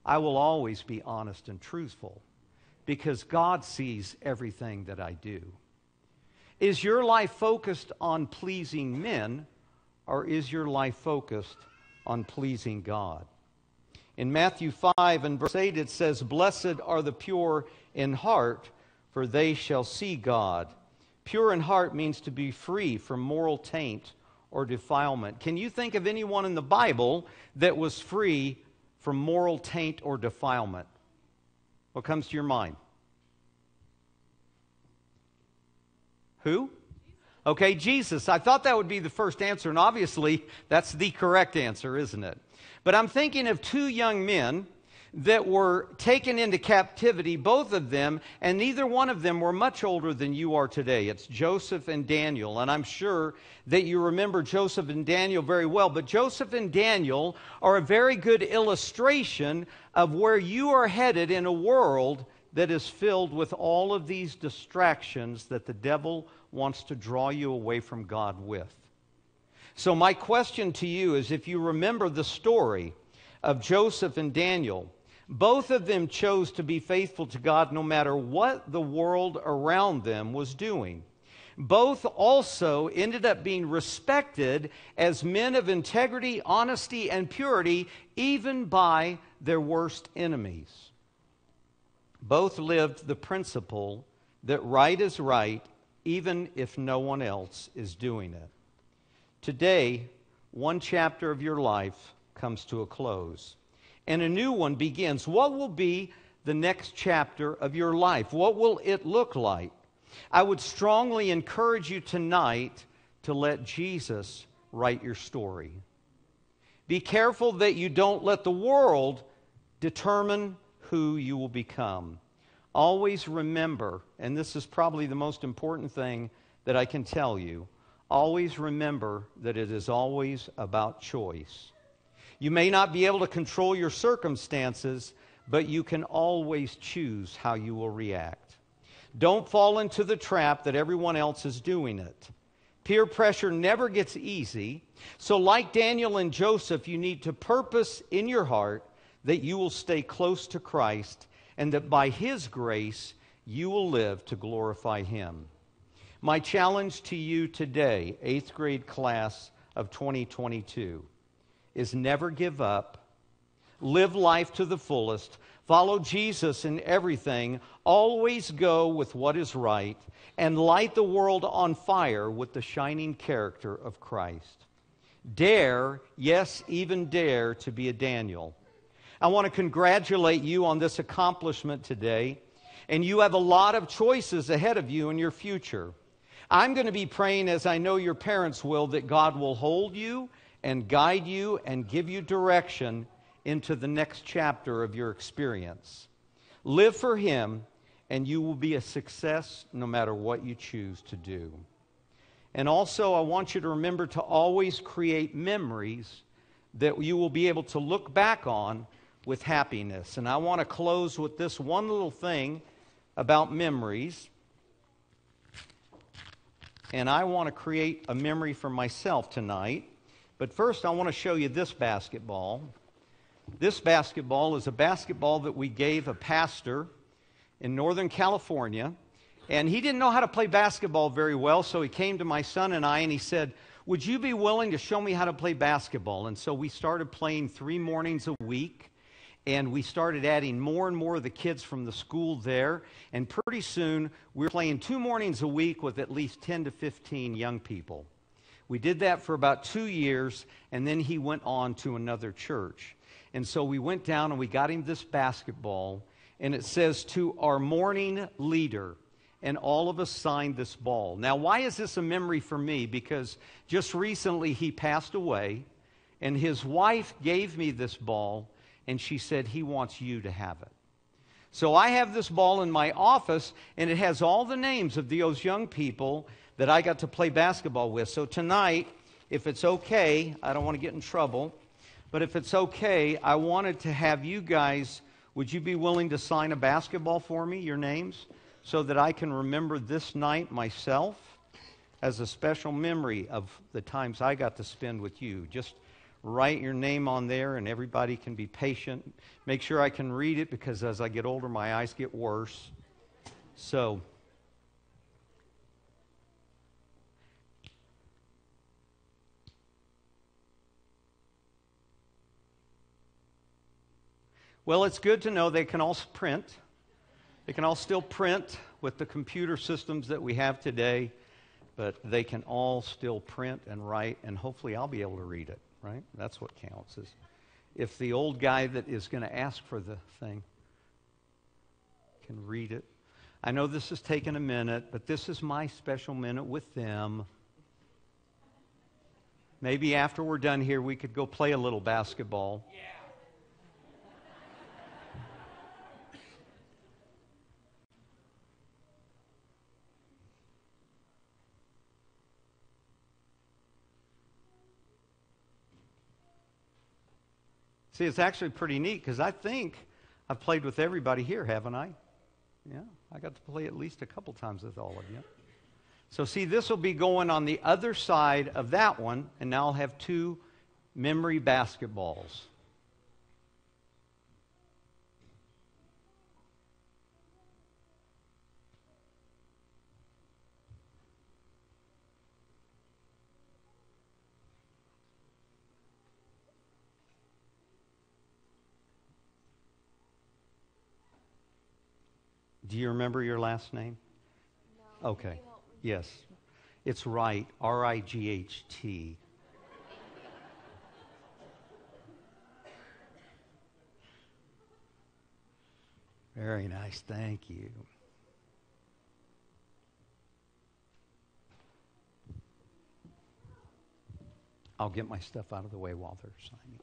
I will always be honest and truthful, because God sees everything that I do." Is your life focused on pleasing men, or is your life focused on pleasing God? In Matthew 5 and verse 8 it says, "Blessed are the pure in heart, for they shall see God." Pure in heart means to be free from moral taint or defilement. Can you think of anyone in the Bible that was free from moral taint or defilement? What comes to your mind? Who? Okay, Jesus. I thought that would be the first answer, and obviously that's the correct answer, isn't it? But I'm thinking of two young men that were taken into captivity, both of them, and neither one of them were much older than you are today. It's Joseph and Daniel, and I'm sure that you remember Joseph and Daniel very well. But Joseph and Daniel are a very good illustration of where you are headed in a world that is filled with all of these distractions that the devil wants to draw you away from God with. So my question to you is, if you remember the story of Joseph and Daniel, both of them chose to be faithful to God no matter what the world around them was doing. Both also ended up being respected as men of integrity, honesty, and purity, even by their worst enemies. Both lived the principle that right is right, even if no one else is doing it. Today, one chapter of your life comes to a close, and a new one begins. What will be the next chapter of your life? What will it look like? I would strongly encourage you tonight to let Jesus write your story. Be careful that you don't let the world determine who you will become. Always remember, and this is probably the most important thing that I can tell you, always remember that it is always about choice. You may not be able to control your circumstances, but you can always choose how you will react. Don't fall into the trap that everyone else is doing it. Peer pressure never gets easy, so like Daniel and Joseph, you need to purpose in your heart that you will stay close to Christ and that by His grace you will live to glorify Him. My challenge to you today, 8th grade class of 2022, is never give up, live life to the fullest, follow Jesus in everything, always go with what is right, and light the world on fire with the shining character of Christ. Dare, yes, even dare to be a Daniel. I want to congratulate you on this accomplishment today, and you have a lot of choices ahead of you in your future. I'm going to be praying, as I know your parents will, that God will hold you and guide you and give you direction into the next chapter of your experience. Live for Him, and you will be a success no matter what you choose to do. And also, I want you to remember to always create memories that you will be able to look back on with happiness. And I want to close with this one little thing about memories. And I want to create a memory for myself tonight. But first, I want to show you this basketball. This basketball is a basketball that we gave a pastor in Northern California. And he didn't know how to play basketball very well, so he came to my son and I and he said, would you be willing to show me how to play basketball? And so we started playing 3 mornings a week, and we started adding more and more of the kids from the school there. And pretty soon, we were playing 2 mornings a week with at least 10 to 15 young people. We did that for about 2 years, and then he went on to another church. And so we went down and we got him this basketball, and it says, "To our morning leader." And all of us signed this ball. Now, why is this a memory for me? Because just recently he passed away, and his wife gave me this ball, and she said, "He wants you to have it." So I have this ball in my office, and it has all the names of those young people that I got to play basketball with. So tonight, if it's okay, I don't want to get in trouble, but if it's okay, I wanted to have you guys, would you be willing to sign a basketball for me, your names, so that I can remember this night myself as a special memory of the times I got to spend with you? Just write your name on there, and everybody can be patient. Make sure I can read it, because as I get older, my eyes get worse. So, well, it's good to know they can all print. They can all still print with the computer systems that we have today, but they can all still print and write, and hopefully I'll be able to read it, right? That's what counts. Is if the old guy that is going to ask for the thing can read it. I know this has taken a minute, but this is my special minute with them. Maybe after we're done here, we could go play a little basketball. Yeah. See, it's actually pretty neat, because I think I've played with everybody here, haven't I? Yeah, I got to play at least a couple times with all of you. So see, this will be going on the other side of that one, and now I'll have 2 memory basketballs. Do you remember your last name? No. Okay. Yes. It's Wright, R-I-G-H-T. Very nice. Thank you. I'll get my stuff out of the way while they're signing.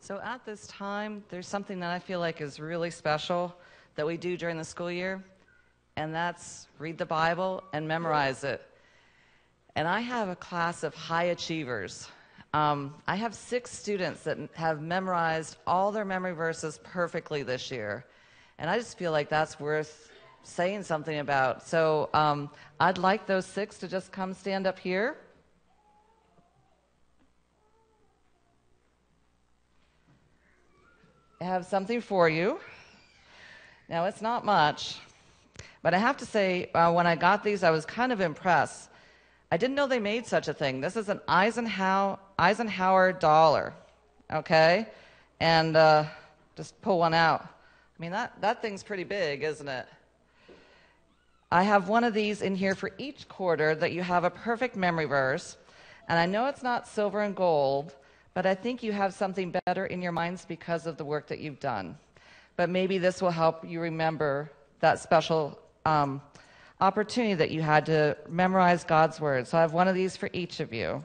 So at this time, there's something that I feel like is really special that we do during the school year, and that's read the Bible and memorize it. And I have a class of high achievers. I have 6 students that have memorized all their memory verses perfectly this year, and I just feel like that's worth saying something about. So I'd like those 6 to just come stand up here. I have something for you. Now, it's not much, but I have to say, when I got these, I was kind of impressed. I didn't know they made such a thing. This is an Eisenhower dollar, okay? And just pull one out. I mean, that thing's pretty big, isn't it? I have one of these in here for each quarter that you have a perfect memory verse. And I know it's not silver and gold, but I think you have something better in your minds because of the work that you've done. But maybe this will help you remember that special opportunity that you had to memorize God's Word. So I have one of these for each of you.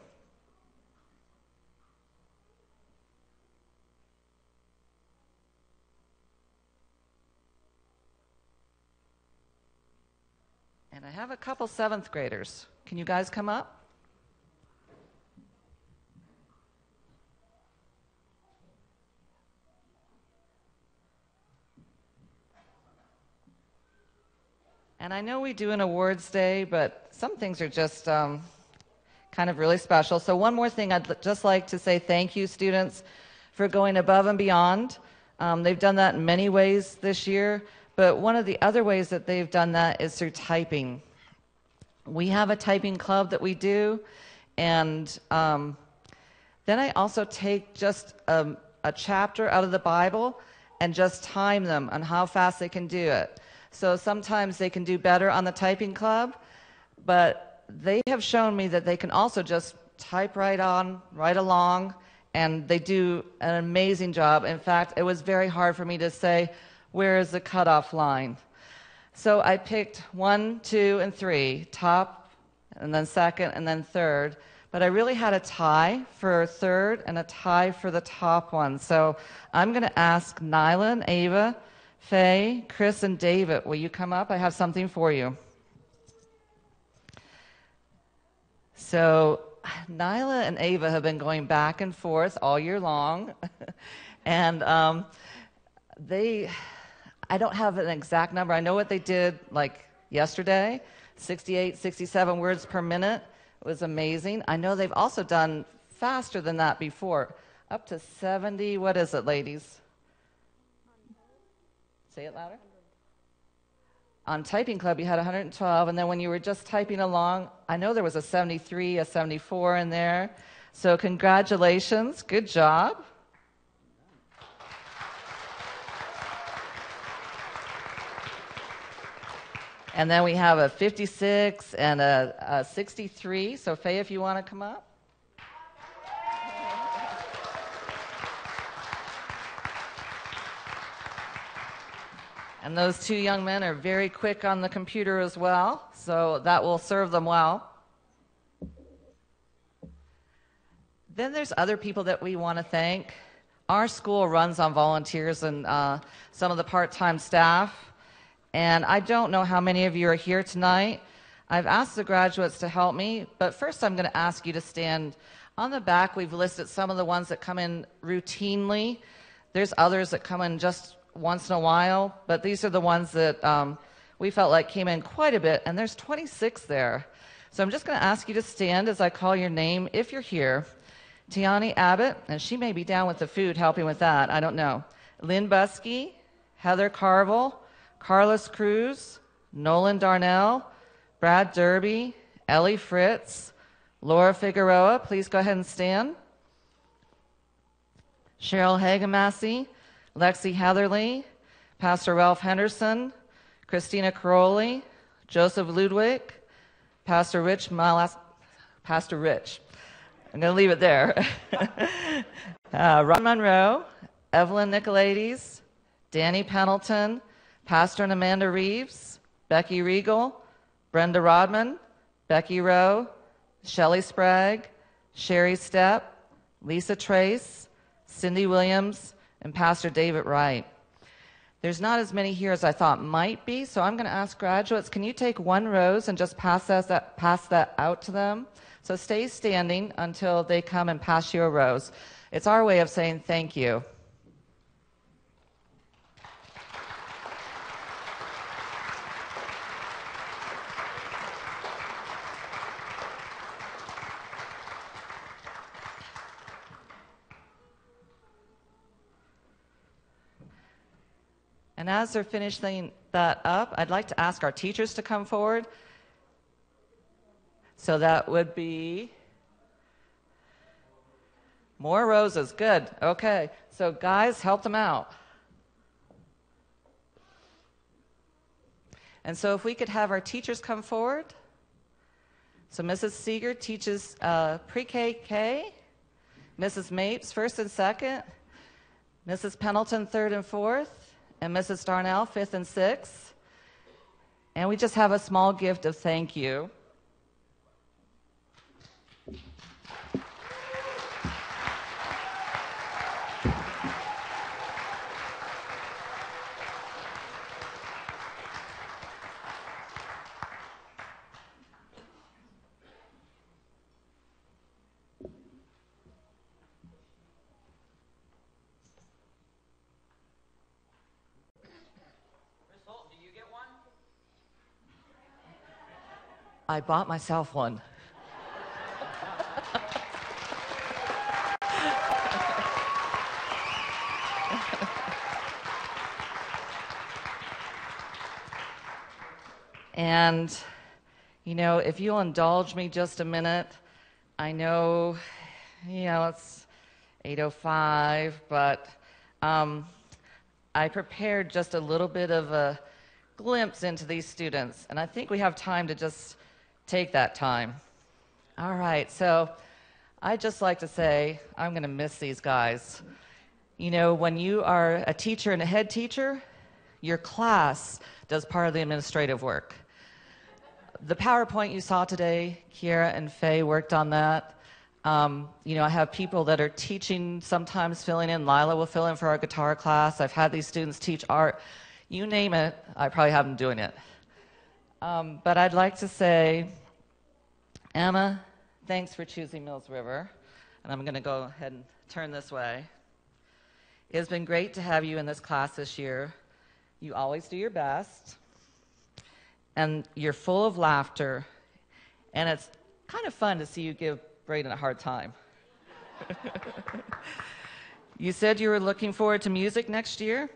have a couple 7th graders. Can you guys come up? And I know we do an awards day, but some things are just kind of really special. So one more thing, I'd just like to say thank you, students, for going above and beyond. They've done that in many ways this year, but one of the other ways that they've done that is through typing. We have a typing club that we do, and then I also take just a chapter out of the Bible and just time them on how fast they can do it. So sometimes they can do better on the typing club, but they have shown me that they can also just type right along, and they do an amazing job. In fact, it was very hard for me to say, where is the cutoff line? So I picked 1, 2, and 3, top, and then second, and then third. But I really had a tie for third and a tie for the top one. So I'm going to ask Nyla and Ava, Faye, Chris, and David, will you come up? I have something for you. So Nyla and Ava have been going back and forth all year long. And I don't have an exact number. I know what they did like yesterday, 68, 67 words per minute. It was amazing. I know they've also done faster than that before, up to 70. What is it, ladies? Say it louder. On Typing Club, you had 112, and then when you were just typing along, I know there was a 73, a 74 in there. So congratulations. Good job. And then we have a 56 and a 63. So Faye, if you want to come up. And those 2 young men are very quick on the computer as well, so that will serve them well. Then there's other people that we want to thank. Our school runs on volunteers and some of the part-time staff. And I don't know how many of you are here tonight. I've asked the graduates to help me, but first I'm going to ask you to stand. On the back, we've listed some of the ones that come in routinely. There's others that come in just once in a while, but these are the ones that we felt like came in quite a bit, and there's 26 there. So I'm just going to ask you to stand as I call your name if you're here. Tiani Abbott, and she may be down with the food helping with that, I don't know. Lynn Buskey, Heather Carville, Carlos Cruz, Nolan Darnell, Brad Derby, Ellie Fritz, Laura Figueroa, please go ahead and stand. Cheryl Hagemassey, Lexi Heatherly, Pastor Ralph Henderson, Christina Caroli, Joseph Ludwig, Pastor Rich. I'm going to leave it there. Ron Monroe, Evelyn Nicolaides, Danny Pendleton, Pastor and Amanda Reeves, Becky Regal, Brenda Rodman, Becky Rowe, Shelley Sprague, Sherry Stepp, Lisa Trace, Cindy Williams, and Pastor David Wright. There's not as many here as I thought might be, so I'm going to ask graduates, can you take 1 rose and just pass that out to them? So stay standing until they come and pass you a rose. It's our way of saying thank you. And as they're finishing that up, I'd like to ask our teachers to come forward. So that would be more roses. Good. Okay. So guys, help them out. And so if we could have our teachers come forward. So Mrs. Seeger teaches pre-K. Mrs. Mapes, 1st and 2nd. Mrs. Pendleton, 3rd and 4th. And Mrs. Darnell, 5th and 6th. And we just have a small gift of thank you. I bought myself one. And, you know, if you'll indulge me just a minute, I know, it's 8:05, but I prepared just a little bit of a glimpse into these students, and I think we have time to just take that time. All right, so I'd just like to say I'm going to miss these guys. You know, when you are a teacher and a head teacher, your class does part of the administrative work. The PowerPoint you saw today, Kiera and Faye worked on that. I have people that are teaching, sometimes filling in. Lila will fill in for our guitar class. I've had these students teach art. You name it, I probably have them doing it. But I'd like to say, Emma, thanks for choosing Mills River. And I'm going to go ahead and turn this way. It has been great to have you in this class this year. You always do your best. And you're full of laughter. And it's kind of fun to see you give Braden a hard time. You said you were looking forward to music next year,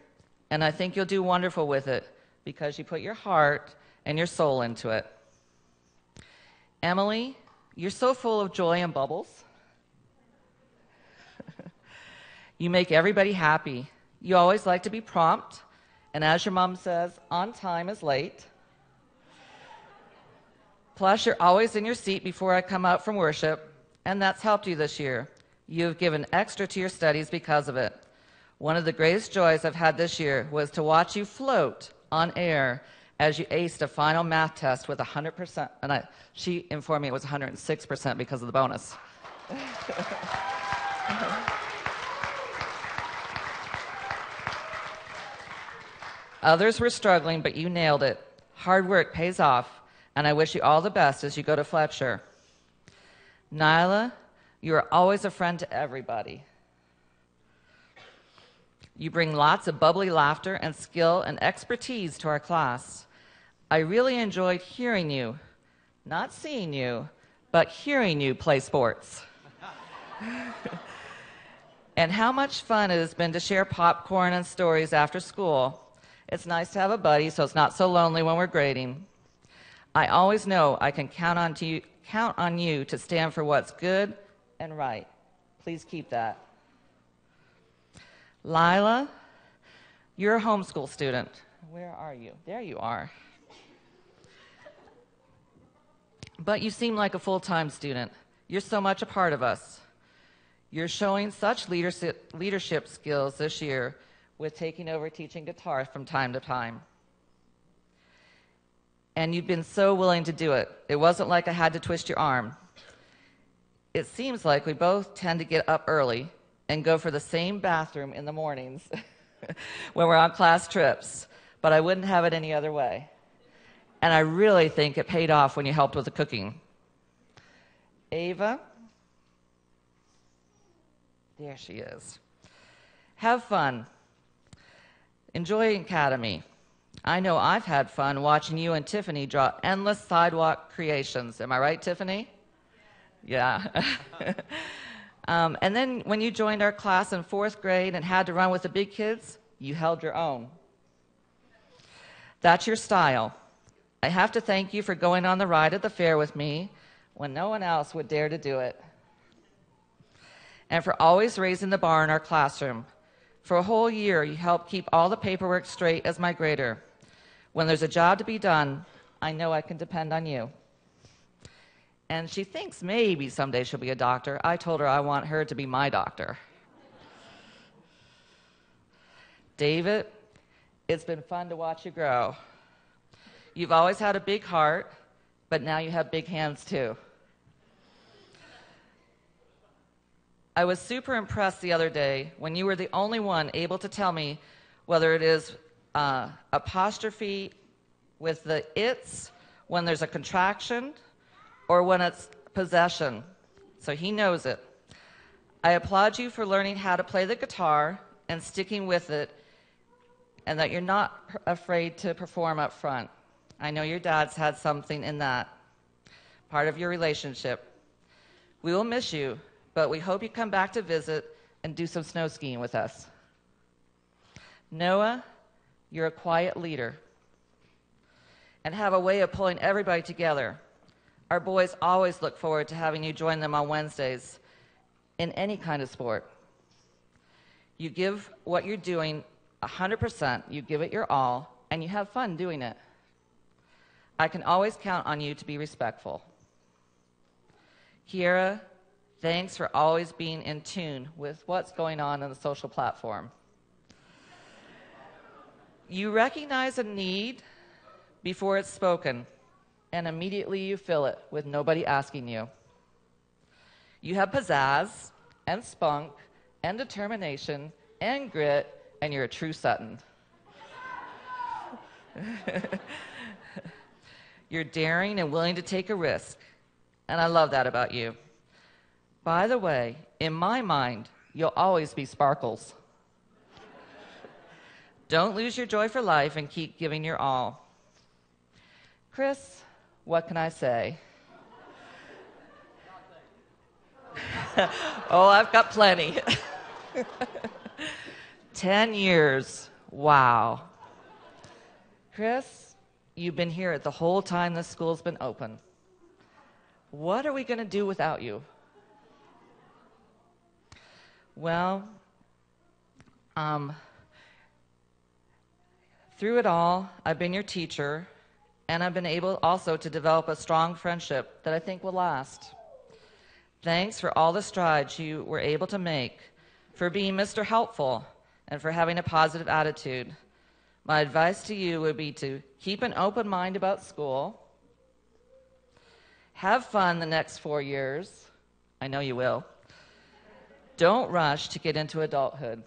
and I think you'll do wonderful with it because you put your heart and your soul into it. Emily, you're so full of joy and bubbles. You make everybody happy. You always like to be prompt, and as your mom says, on time is late. Plus, you're always in your seat before I come out from worship, and that's helped you this year. You have given extra to your studies because of it. One of the greatest joys I've had this year was to watch you float on air as you aced a final math test with 100%. And she informed me it was 106% because of the bonus. Others were struggling, but you nailed it. Hard work pays off, and I wish you all the best as you go to Fletcher. Nyla, you are always a friend to everybody. You bring lots of bubbly laughter and skill and expertise to our class. I really enjoyed hearing you, not seeing you, but hearing you play sports. And how much fun it has been to share popcorn and stories after school. It's nice to have a buddy so it's not so lonely when we're grading. I always know I can count on you to stand for what's good and right. Please keep that. Lila, you're a homeschool student. Where are you? There you are. But you seem like a full-time student. You're so much a part of us. You're showing such leadership skills this year with taking over teaching guitar from time to time. And you've been so willing to do it. It wasn't like I had to twist your arm. It seems like we both tend to get up early and go for the same bathroom in the mornings when we're on class trips, but I wouldn't have it any other way. And I really think it paid off when you helped with the cooking. Ava, there she is. Have fun. Enjoy Academy. I know I've had fun watching you and Tiffany draw endless sidewalk creations. Am I right, Tiffany? Yeah. And then when you joined our class in 4th grade and had to run with the big kids, you held your own. That's your style. I have to thank you for going on the ride at the fair with me when no one else would dare to do it. And for always raising the bar in our classroom. For a whole year, you helped keep all the paperwork straight as my grader. When there's a job to be done, I know I can depend on you. And she thinks maybe someday she'll be a doctor. I told her I want her to be my doctor. David, it's been fun to watch you grow. You've always had a big heart, but now you have big hands too. I was super impressed the other day when you were the only one able to tell me whether it is apostrophe with the it's when there's a contraction or when it's possession. So he knows it. I applaud you for learning how to play the guitar and sticking with it, and that you're not afraid to perform up front. I know your dad's had something in that. part of your relationship. We will miss you, but we hope you come back to visit and do some snow skiing with us. Noah, you're a quiet leader and have a way of pulling everybody together. Our boys always look forward to having you join them on Wednesdays in any kind of sport. You give what you're doing 100%, you give it your all, and you have fun doing it. I can always count on you to be respectful. Kiera, thanks for always being in tune with what's going on the social platform. You recognize a need before it's spoken, and immediately you fill it with nobody asking you. You have pizzazz and spunk and determination and grit, and you're a true Sutton. You're daring and willing to take a risk, and I love that about you. By the way, in my mind, you'll always be Sparkles. Don't lose your joy for life and keep giving your all. Chris, what can I say? Oh, I've got plenty. 10 years. Wow. Chris, you've been here the whole time this school's been open. What are we going to do without you? Well, through it all, I've been your teacher, and I've been able also to develop a strong friendship that I think will last. Thanks for all the strides you were able to make, for being Mr. Helpful, and for having a positive attitude. My advice to you would be to keep an open mind about school, have fun the next 4 years. I know you will. Don't rush to get into adulthood.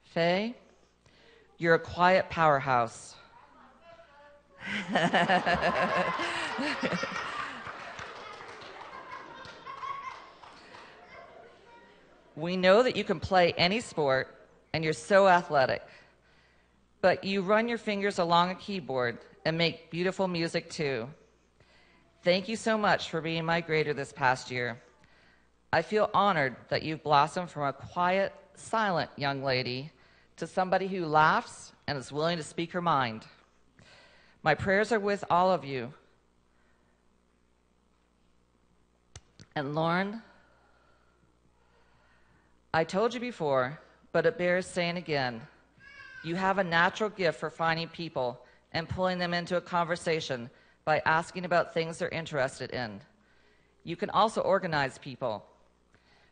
Faye, you're a quiet powerhouse. We know that you can play any sport, and you're so athletic. But you run your fingers along a keyboard and make beautiful music too. Thank you so much for being my grader this past year. I feel honored that you've blossomed from a quiet, silent young lady to somebody who laughs and is willing to speak her mind. My prayers are with all of you. And Lauren, I told you before, but it bears saying again, you have a natural gift for finding people and pulling them into a conversation by asking about things they're interested in. You can also organize people.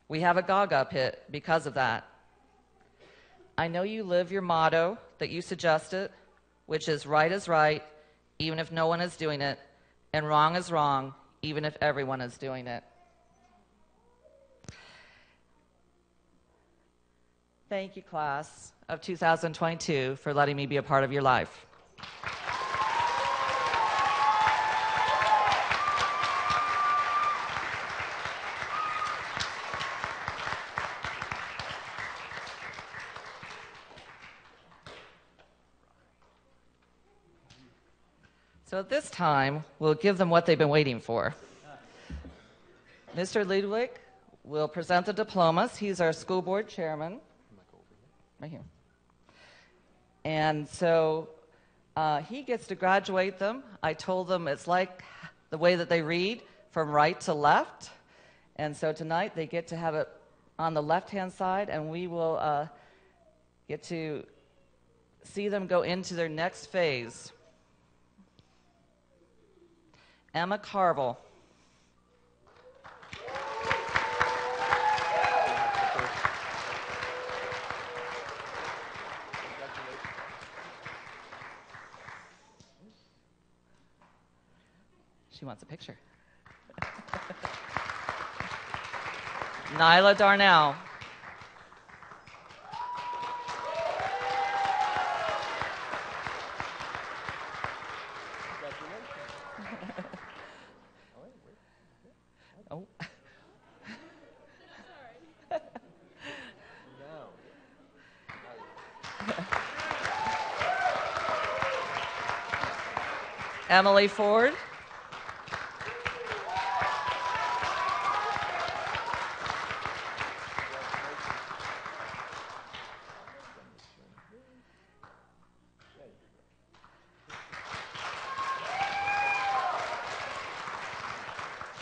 We have a Gaga pit because of that. I know you live your motto that you suggested, which is right is right, even if no one is doing it, and wrong is wrong, even if everyone is doing it. Thank you, class of 2022, for letting me be a part of your life. So at this time, we'll give them what they've been waiting for. Mr. Ludwig will present the diplomas. He's our school board chairman. Right here. And so he gets to graduate them. I told them it's like the way that they read, from right to left. And so tonight they get to have it on the left-hand side, and we will get to see them go into their next phase. Emma Carville. She wants a picture. Nyla Darnell. Oh. Emily Ford.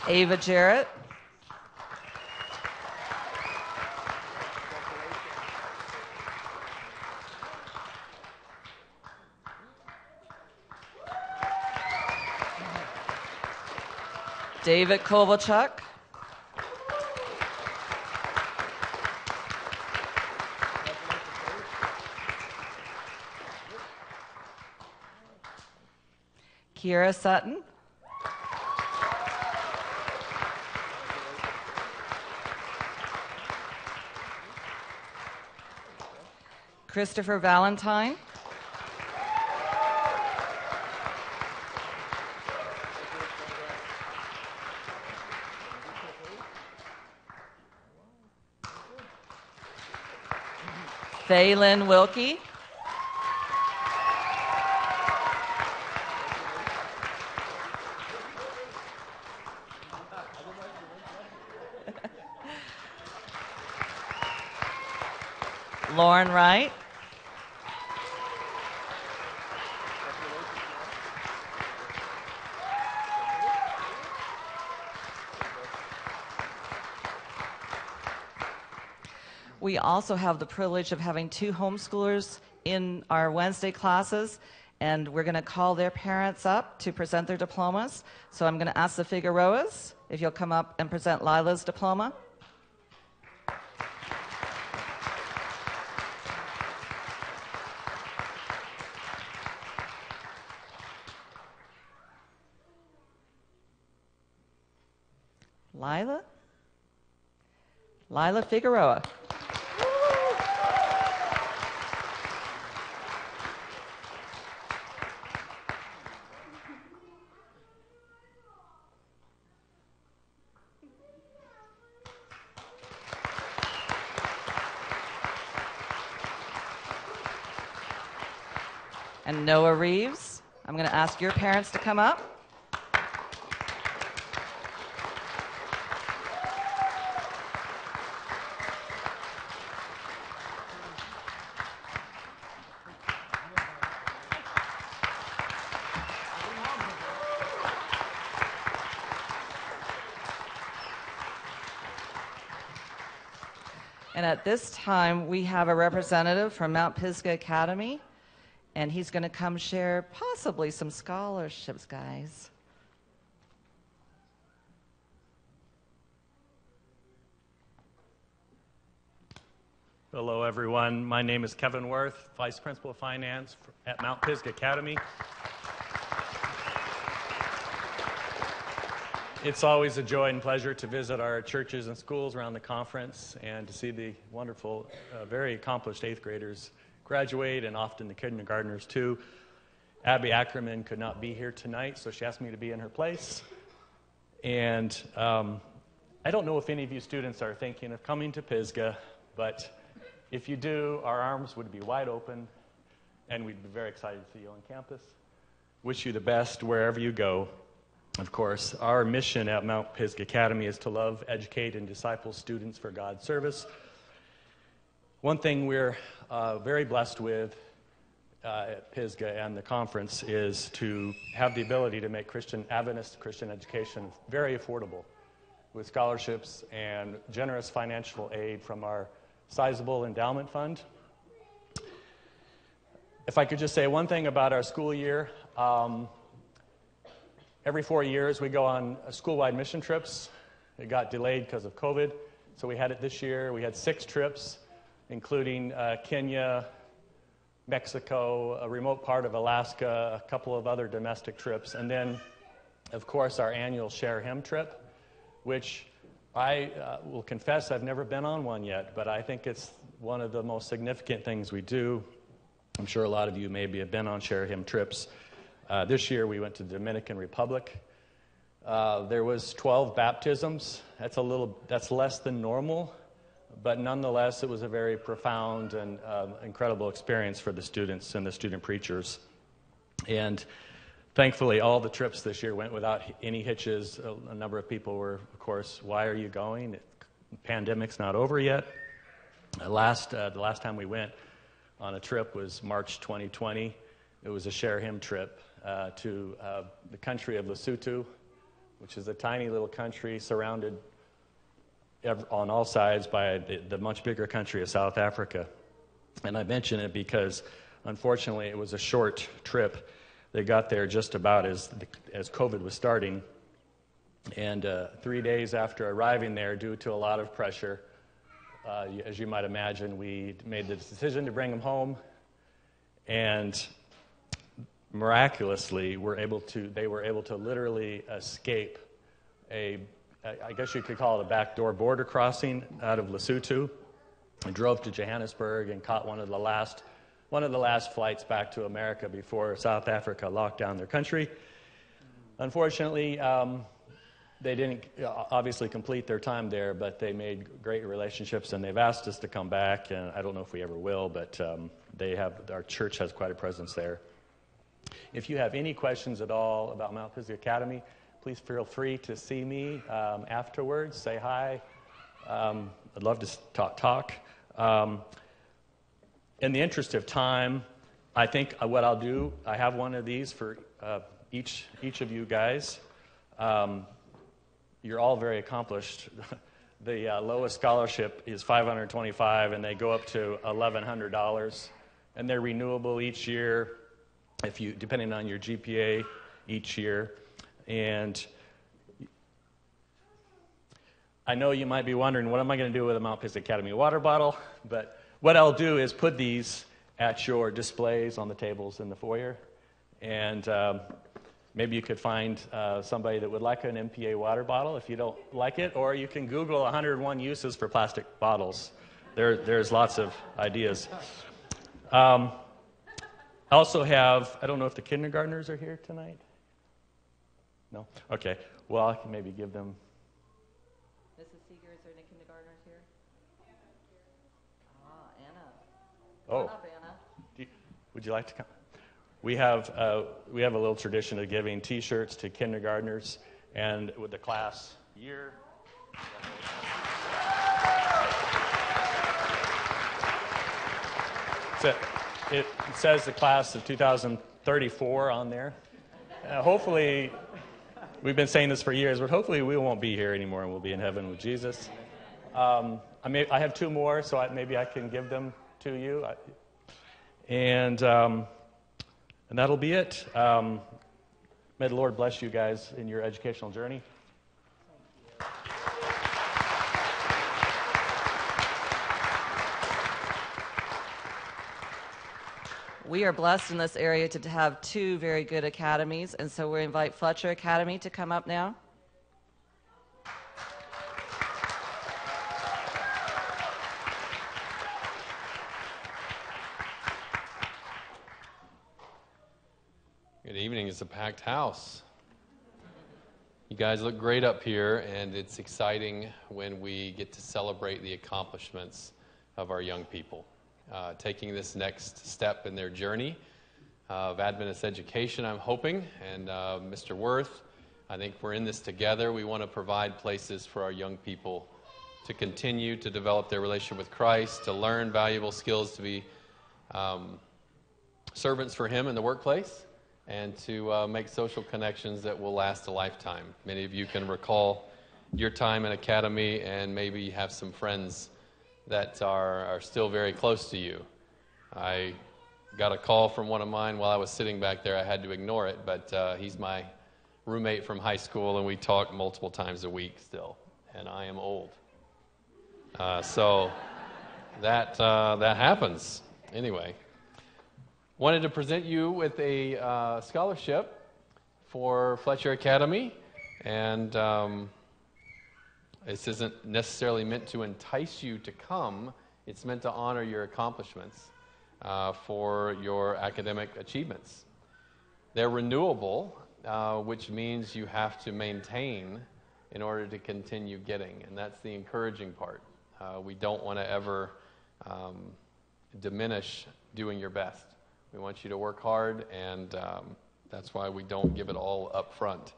Ava Jarrett. David Kovalchuk. Kiera Sutton. Christopher Valentine. Phelan Wilkie. Lauren Wright. We also have the privilege of having 2 homeschoolers in our Wednesday classes, and we're going to call their parents up to present their diplomas. So I'm going to ask the Figueroas if you'll come up and present Lila's diploma. Lila Figueroa. And Noah Reeves. I'm going to ask your parents to come up. And at this time, we have a representative from Mount Pisgah Academy, and he's going to come share possibly some scholarships, guys. Hello, everyone. My name is Kevin Worth, Vice Principal of Finance at Mount Pisgah Academy. It's always a joy and pleasure to visit our churches and schools around the conference and to see the wonderful, very accomplished 8th graders graduate, and often the kindergartners too. Abby Ackerman could not be here tonight, so she asked me to be in her place. And I don't know if any of you students are thinking of coming to Pisgah, but if you do, our arms would be wide open, and we'd be very excited to see you on campus. Wish you the best wherever you go. Of course, our mission at Mount Pisgah Academy is to love, educate, and disciple students for God's service. One thing we're very blessed with at Pisgah and the conference is to have the ability to make Adventist Christian education very affordable with scholarships and generous financial aid from our sizable endowment fund. If I could just say one thing about our school year, every 4 years we go on school-wide mission trips. It got delayed because of COVID, so we had it this year. We had 6 trips, including Kenya, Mexico, a remote part of Alaska, a couple of other domestic trips, and then, of course, our annual Share Him trip, which I will confess I've never been on one yet, but I think it's one of the most significant things we do. I'm sure a lot of you maybe have been on Share Him trips. This year we went to the Dominican Republic. There was 12 baptisms. That's less than normal, but nonetheless it was a very profound and incredible experience for the students and the student preachers. And Thankfully, all the trips this year went without any hitches. A number of people were, of course, why are you going? The pandemic's not over yet. The last time we went on a trip was March 2020. It was a Share Him trip to the country of Lesotho, which is a tiny little country surrounded on all sides by the much bigger country of South Africa. And I mention it because, unfortunately, it was a short trip. They got there just about as COVID was starting. And 3 days after arriving there, due to a lot of pressure, as you might imagine, we made the decision to bring them home. And miraculously, they were able to literally escape I guess you could call it a backdoor border crossing out of Lesotho. I drove to Johannesburg and caught one of the last flights back to America before South Africa locked down their country. Unfortunately, they didn't obviously complete their time there, but they made great relationships, and they've asked us to come back, and I don't know if we ever will, but our church has quite a presence there. If you have any questions at all about Mount Pisgah Academy, please feel free to see me afterwards. Say hi. I'd love to talk. In the interest of time, I think what I'll do, I have one of these for each of you guys. You're all very accomplished. The lowest scholarship is $525, and they go up to $1,100, and they're renewable each year, depending on your GPA each year. And I know you might be wondering, what am I going to do with a Mount Pisgah Academy water bottle? But what I'll do is put these at your displays on the tables in the foyer, and maybe you could find somebody that would like an MPA water bottle if you don't like it, or you can Google 101 uses for plastic bottles. There's lots of ideas. I also have, I don't know if the kindergartners are here tonight. No? Okay. Well, I can maybe give them. Mrs. Seeger, is there any kindergartners here? Anna. Oh. Come up, Anna. Would you like to come? We have a little tradition of giving T-shirts to kindergartners, and with the class year. It says the class of 2034 on there. Hopefully, we've been saying this for years, but hopefully we won't be here anymore and we'll be in heaven with Jesus. I have two more, so maybe I can give them to you. And that'll be it. May the Lord bless you guys in your educational journey. We are blessed in this area to have two very good academies, and so we invite Fletcher Academy to come up now. Good evening. It's a packed house. You guys look great up here, and it's exciting when we get to celebrate the accomplishments of our young people. Taking this next step in their journey of Adventist education, I'm hoping. And Mr. Worth, I think we're in this together. We want to provide places for our young people to continue to develop their relationship with Christ, to learn valuable skills, to be servants for Him in the workplace, and to make social connections that will last a lifetime. Many of you can recall your time in Academy and maybe have some friends that are still very close to you. I got a call from one of mine while I was sitting back there. I had to ignore it, but he's my roommate from high school, and we talk multiple times a week still, and I am old. So that happens. Anyway, wanted to present you with a scholarship for Fletcher Academy, and this isn't necessarily meant to entice you to come. It's meant to honor your accomplishments for your academic achievements. They're renewable, which means you have to maintain in order to continue getting, and that's the encouraging part. We don't want to ever diminish doing your best. We want you to work hard and That's why we don't give it all up front.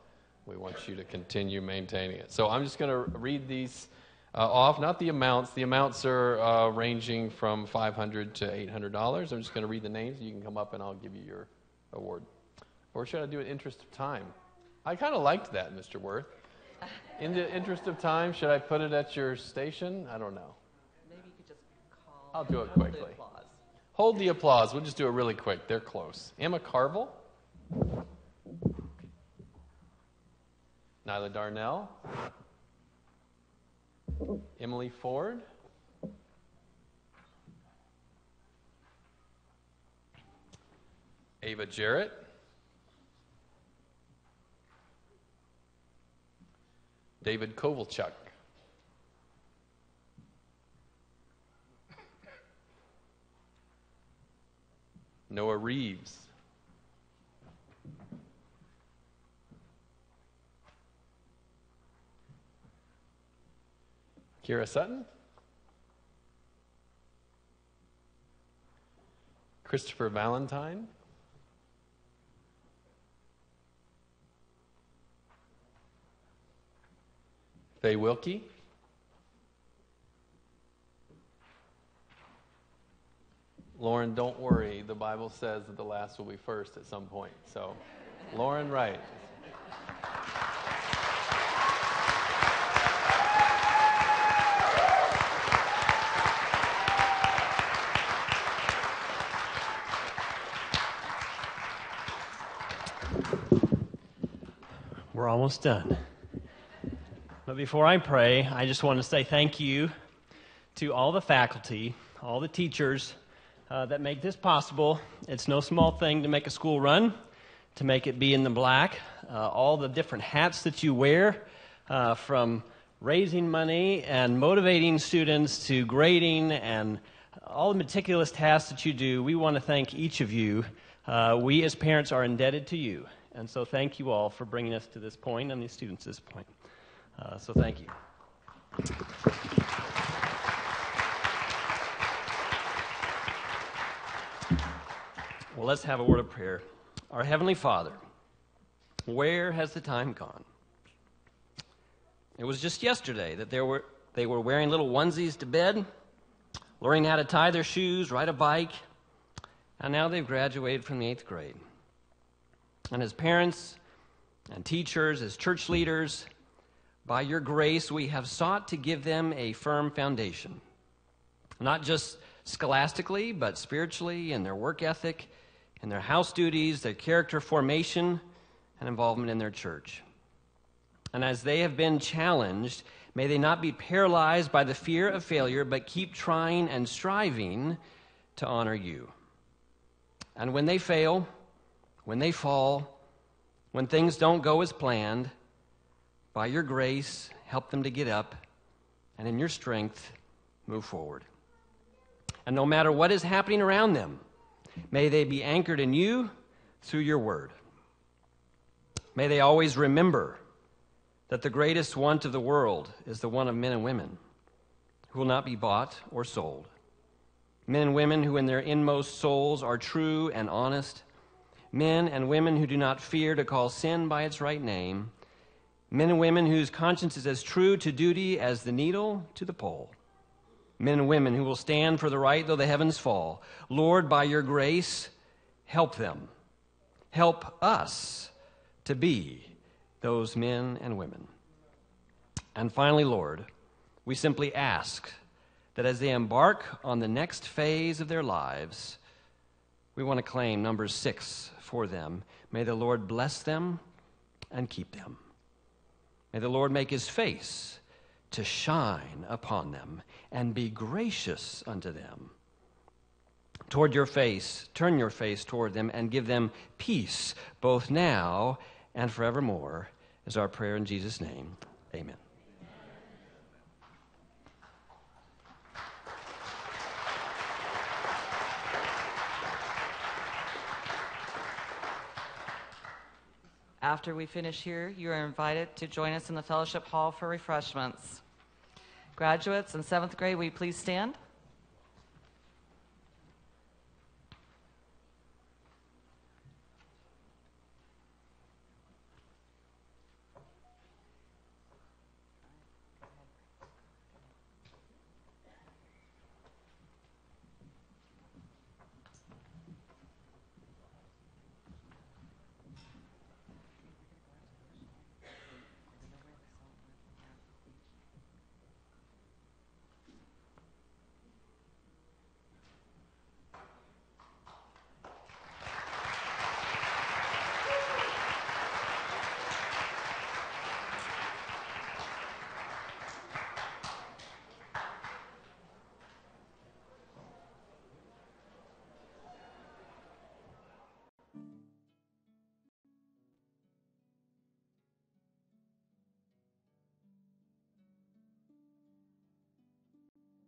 We want you to continue maintaining it. So I'm just going to read these off, not the amounts. The amounts are ranging from $500 to $800. I'm just going to read the names. You can come up and I'll give you your award. Or should I do it in interest of time? I kind of liked that, Mr. Worth. In the interest of time, should I put it at your station? I don't know. Maybe you could just call. I'll do it quickly. Hold the applause. We'll just do it really quick. They're close. Emma Carville. Nyla Darnell. Emily Ford. Ava Jarrett. David Kovalchuk. Noah Reeves. Kira Sutton. Christopher Valentine. Faye Wilkie. Lauren, don't worry. The Bible says that the last will be first at some point. So, Lauren Wright. We're almost done. But before I pray, I just want to say thank you to all the faculty, all the teachers that make this possible. It's no small thing to make a school run, to make it be in the black. All the different hats that you wear, from raising money and motivating students to grading and all the meticulous tasks that you do, we want to thank each of you. We as parents are indebted to you. And so thank you all for bringing us to this point and these students to this point. So thank you. Well, let's have a word of prayer. Our Heavenly Father, where has the time gone? It was just yesterday that they were wearing little onesies to bed, learning how to tie their shoes, ride a bike, and now they've graduated from the 8th grade. And as parents and teachers, as church leaders, by your grace, we have sought to give them a firm foundation, not just scholastically, but spiritually, in their work ethic, in their house duties, their character formation, and involvement in their church. And as they have been challenged, may they not be paralyzed by the fear of failure, but keep trying and striving to honor you. And when they fail, when they fall, when things don't go as planned, by your grace, help them to get up, and in your strength, move forward. And no matter what is happening around them, may they be anchored in you through your word. May they always remember that the greatest want of the world is the one of men and women who will not be bought or sold. Men and women who in their inmost souls are true and honest. Men and women who do not fear to call sin by its right name. Men and women whose conscience is as true to duty as the needle to the pole. Men and women who will stand for the right though the heavens fall. Lord, by your grace, help them. Help us to be those men and women. And finally, Lord, we simply ask that as they embark on the next phase of their lives, we want to claim number 6 for them. May the Lord bless them and keep them. May the Lord make his face to shine upon them and be gracious unto them. Turn your face toward them and give them peace, both now and forevermore, is our prayer in Jesus' name. Amen. After we finish here, you are invited to join us in the fellowship hall for refreshments. Graduates in 7th grade, will you please stand?